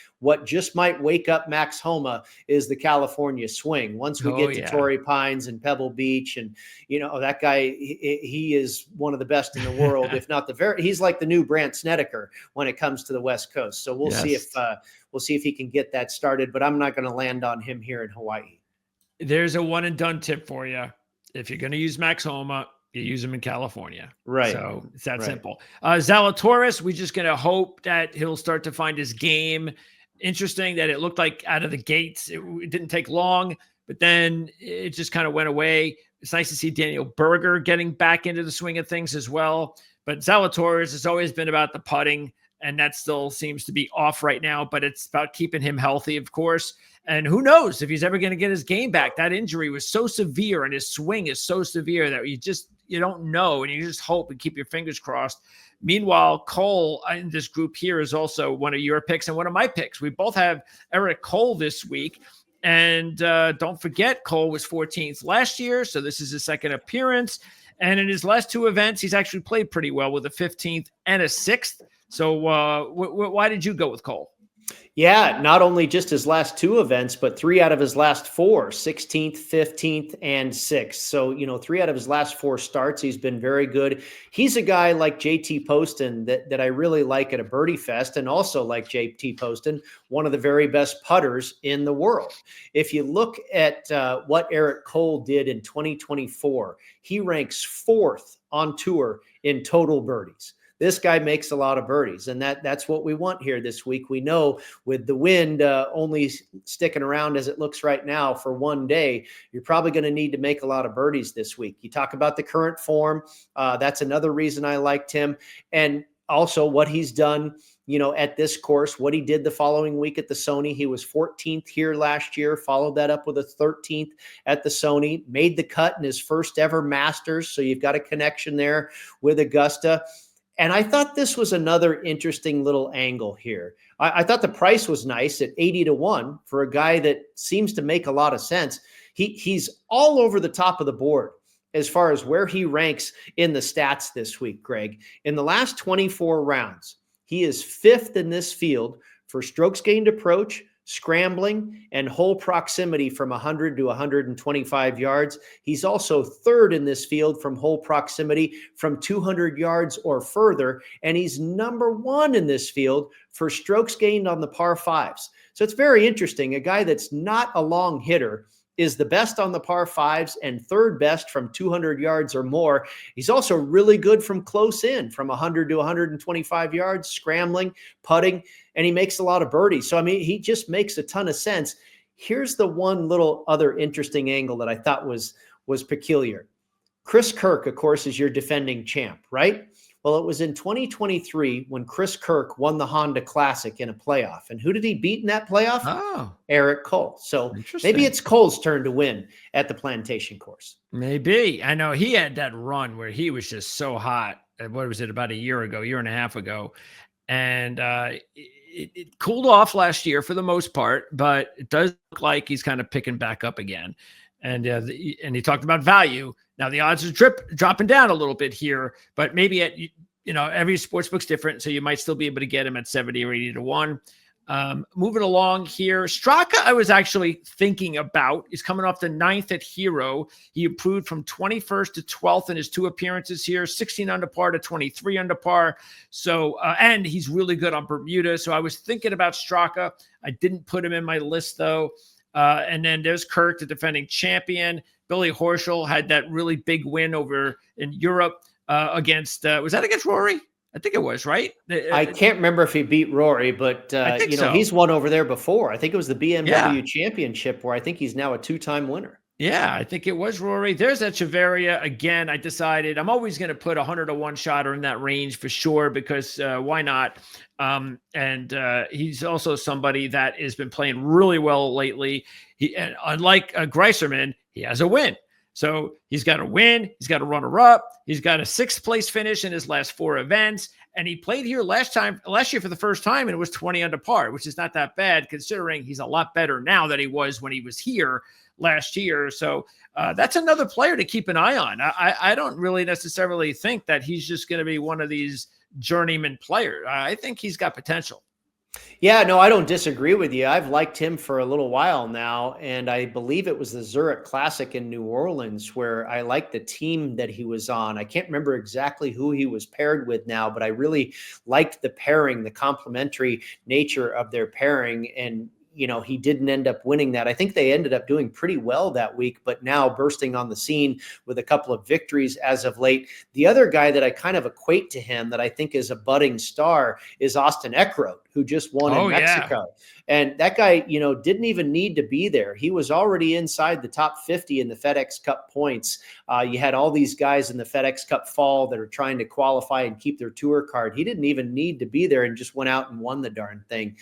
Speaker 2: just might wake up Max Homa is the California swing. Once we get to Torrey Pines and Pebble Beach, and that guy, he is one of the best in the world, if not he's like the new Brandt Snedeker when it comes to the West Coast. So we'll see if he can get that started, but I'm not going to land on him here in Hawaii.
Speaker 1: There's a one and done tip for you. If you're going to use Max Homa, you use him in California.
Speaker 2: Right.
Speaker 1: So it's that simple. Zalatoris, we're just going to hope that he'll start to find his game. Interesting that it looked like out of the gates, it didn't take long, but then it just kind of went away. It's nice to see Daniel Berger getting back into the swing of things as well. But Zalatoris has always been about the putting, and that still seems to be off right now, but it's about keeping him healthy, of course. And who knows if he's ever going to get his game back. That injury was so severe and his swing is so severe that you don't know, and you just hope and keep your fingers crossed. Meanwhile, Cole in this group here is also one of your picks and one of my picks. We both have Eric Cole this week. And don't forget, Cole was 14th last year, so this is his second appearance. And in his last 2 events, he's actually played pretty well with a 15th and a 6th. So why did you go with Cole?
Speaker 2: Yeah, not only just his last 2 events, but 3 out of his last 4, 16th, 15th, and 6th. So, 3 out of his last 4 starts, he's been very good. He's a guy like JT Poston that I really like at a birdie fest, and also like JT Poston, one of the very best putters in the world. If you look at what Eric Cole did in 2024, he ranks 4th on tour in total birdies. This guy makes a lot of birdies, and that's what we want here this week. We know with the wind only sticking around as it looks right now for one day, you're probably going to need to make a lot of birdies this week. You talk about the current form. That's another reason I liked him. And also what he's done, at this course, what he did the following week at the Sony. He was 14th here last year, followed that up with a 13th at the Sony, made the cut in his first ever Masters. So you've got a connection there with Augusta. And I thought this was another interesting little angle here. I thought the price was nice at 80-1 for a guy that seems to make a lot of sense. He's all over the top of the board as far as where he ranks in the stats this week, Greg. In the last 24 rounds, he is 5th in this field for strokes gained approach, scrambling, and hole proximity from 100 to 125 yards. He's also 3rd in this field from hole proximity from 200 yards or further, and he's number 1 in this field for strokes gained on the par 5s. So it's very interesting. A guy that's not a long hitter is the best on the par 5s and 3rd best from 200 yards or more. He's also really good from close in, from 100 to 125 yards, scrambling, putting, and he makes a lot of birdies. So, I mean, he just makes a ton of sense. Here's the one little other interesting angle that I thought was peculiar. Chris Kirk, of course, is your defending champ, right? Well, it was in 2023 when Chris Kirk won the Honda Classic in a playoff. And who did he beat in that playoff?
Speaker 1: Oh,
Speaker 2: Eric Cole. So maybe it's Cole's turn to win at the Plantation course.
Speaker 1: Maybe. I know he had that run where he was just so hot. What was it, about a year and a half ago? And it cooled off last year for the most part, but it does look like he's kind of picking back up again. And and he talked about value. Now the odds are dropping down a little bit here, but maybe at every sportsbook's different, so you might still be able to get him at 70 or 80-1. Moving along here, Straka, I was actually thinking about. He's coming off the 9th at Hero. He improved from 21st to 12th in his 2 appearances here, 16 under par to 23 under par. So, and he's really good on Bermuda. So I was thinking about Straka. I didn't put him in my list though. And then there's Kirk, the defending champion. Billy Horschel had that really big win over in Europe against, was that against Rory? I think it was, right?
Speaker 2: I can't remember if he beat Rory, but so. He's won over there before. I think it was the BMW Championship where I think he's now a 2-time winner.
Speaker 1: Yeah, I think it was Rory. There's Echeverria. Again, I decided I'm always going to put 100-1 shotter in that range for sure, because why not? And he's also somebody that has been playing really well lately. And unlike Greiserman, he has a win. So he's got a win. He's got a runner-up. He's got a 6th place finish in his last 4 events. And he played here last year for the first time, and it was 20 under par, which is not that bad considering he's a lot better now than he was when he was here last year. So that's another player to keep an eye on. I don't really necessarily think that he's just going to be one of these journeyman players. I think he's got potential.
Speaker 2: Yeah, no, I don't disagree with you. I've liked him for a little while now, and I believe it was the Zurich Classic in New Orleans where I liked the team that he was on. I can't remember exactly who he was paired with now, but I really liked the pairing, the complementary nature of their pairing. And he didn't end up winning that. I think they ended up doing pretty well that week, but now bursting on the scene with a couple of victories as of late. The other guy that I kind of equate to him that I think is a budding star is Austin Eckroat, who just won in Mexico. Yeah. And that guy, didn't even need to be there. He was already inside the top 50 in the FedEx Cup points. You had all these guys in the FedEx Cup fall that are trying to qualify and keep their tour card. He didn't even need to be there and just went out and won the darn thing.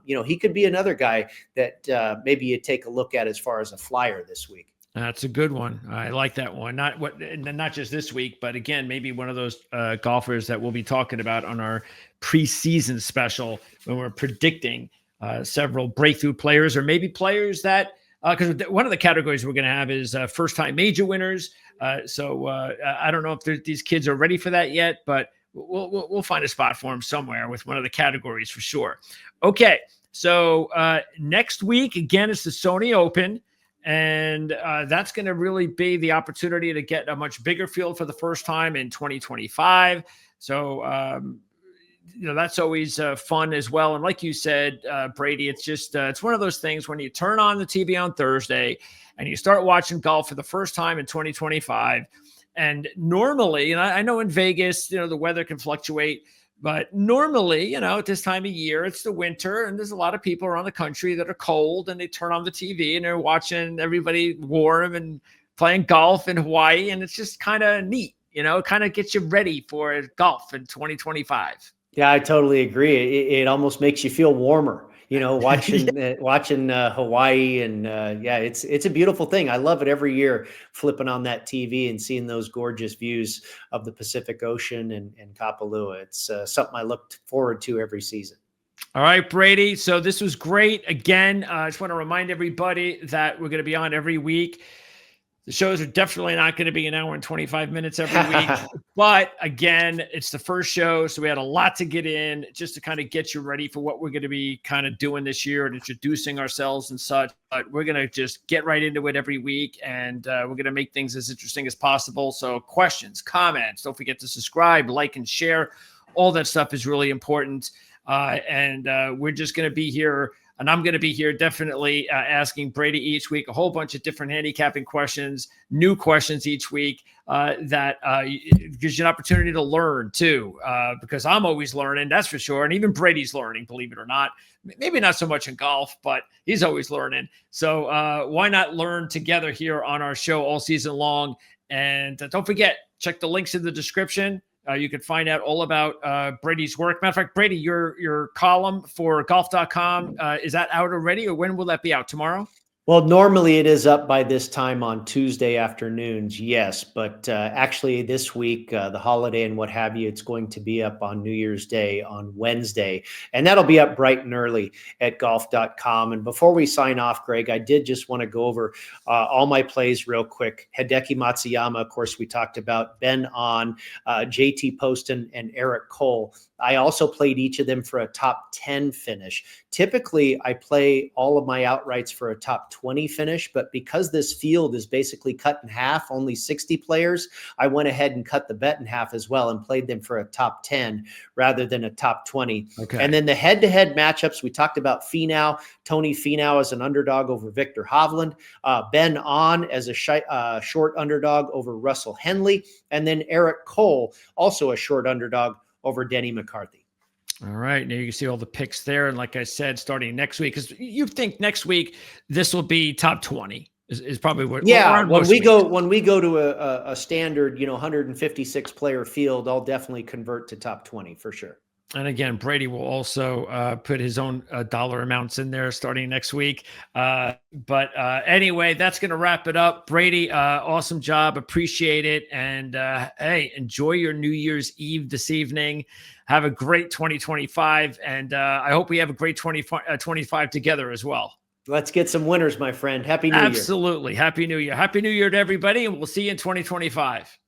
Speaker 2: He could be another guy that maybe you take a look at as far as a flyer this week.
Speaker 1: That's a good one. I like that one. Not just this week, but again, maybe one of those golfers that we'll be talking about on our preseason special when we're predicting several breakthrough players, or maybe players that, because one of the categories we're going to have is first-time major winners. So I don't know if these kids are ready for that yet, but we'll find a spot for them somewhere with one of the categories for sure. Okay, so next week, again, it's the Sony Open. And that's going to really be the opportunity to get a much bigger field for the first time in 2025. So, that's always fun as well. And like you said, Brady, it's just it's one of those things when you turn on the TV on Thursday and you start watching golf for the first time in 2025. And normally, and I know in Vegas, the weather can fluctuate. But normally, at this time of year, it's the winter, and there's a lot of people around the country that are cold, and they turn on the TV and they're watching everybody warm and playing golf in Hawaii, and it's just kind of neat. kind of gets you ready for golf in 2025.
Speaker 2: Yeah, I totally agree. It almost makes you feel warmer, watching Hawaii, and yeah, it's a beautiful thing. I love it every year, flipping on that TV and seeing those gorgeous views of the Pacific Ocean and Kapalua. It's something I look forward to every season.
Speaker 1: All right, Brady. So this was great. Again, I just want to remind everybody that we're going to be on every week. The shows are definitely not going to be an hour and 25 minutes every week. But again, it's the first show, so we had a lot to get in just to kind of get you ready for what we're going to be kind of doing this year and introducing ourselves and such. But we're going to just get right into it every week, and we're going to make things as interesting as possible. So questions, comments, don't forget to subscribe, like, and share. All that stuff is really important. And we're just going to be here. And I'm going to be here definitely asking Brady each week a whole bunch of different handicapping questions, new questions each week that gives you an opportunity to learn too, because I'm always learning, that's for sure. And even Brady's learning, believe it or not. Maybe not so much in golf, but he's always learning. So why not learn together here on our show all season long? And don't forget, check the links in the description. You can find out all about Brady's work. Matter of fact, Brady, your column for golf.com, is that out already, or when will that be out? Tomorrow?
Speaker 2: Well, normally it is up by this time on Tuesday afternoons, yes. But actually this week, the holiday and what have you, it's going to be up on New Year's Day on Wednesday. And that'll be up bright and early at golf.com. And before we sign off, Greg, I did just want to go over all my plays real quick. Hideki Matsuyama, of course, we talked about. Ben On, JT Poston, and Eric Cole. I also played each of them for a top 10 finish. Typically, I play all of my outrights for a top 20 finish, but because this field is basically cut in half, only 60 players, I went ahead and cut the bet in half as well and played them for a top 10 rather than a top 20.
Speaker 1: Okay.
Speaker 2: And then the head-to-head matchups, we talked about Finau, Tony Finau as an underdog over Victor Hovland, Ben On as a short underdog over Russell Henley, and then Eric Cole, also a short underdog over Denny McCarthy.
Speaker 1: All right. Now you can see all the picks there. And like I said, starting next week, because you think next week this will be top 20 is probably what.
Speaker 2: Yeah. When we go to a standard, 156 player field, I'll definitely convert to top 20 for sure.
Speaker 1: And again, Brady will also put his own dollar amounts in there starting next week. But anyway, that's going to wrap it up. Brady, awesome job. Appreciate it. And hey, enjoy your New Year's Eve this evening. Have a great 2025. And I hope we have a great 2025 together as well.
Speaker 2: Let's get some winners, my friend. Happy New Year.
Speaker 1: Absolutely. Happy New Year. Happy New Year to everybody. And we'll see you in 2025.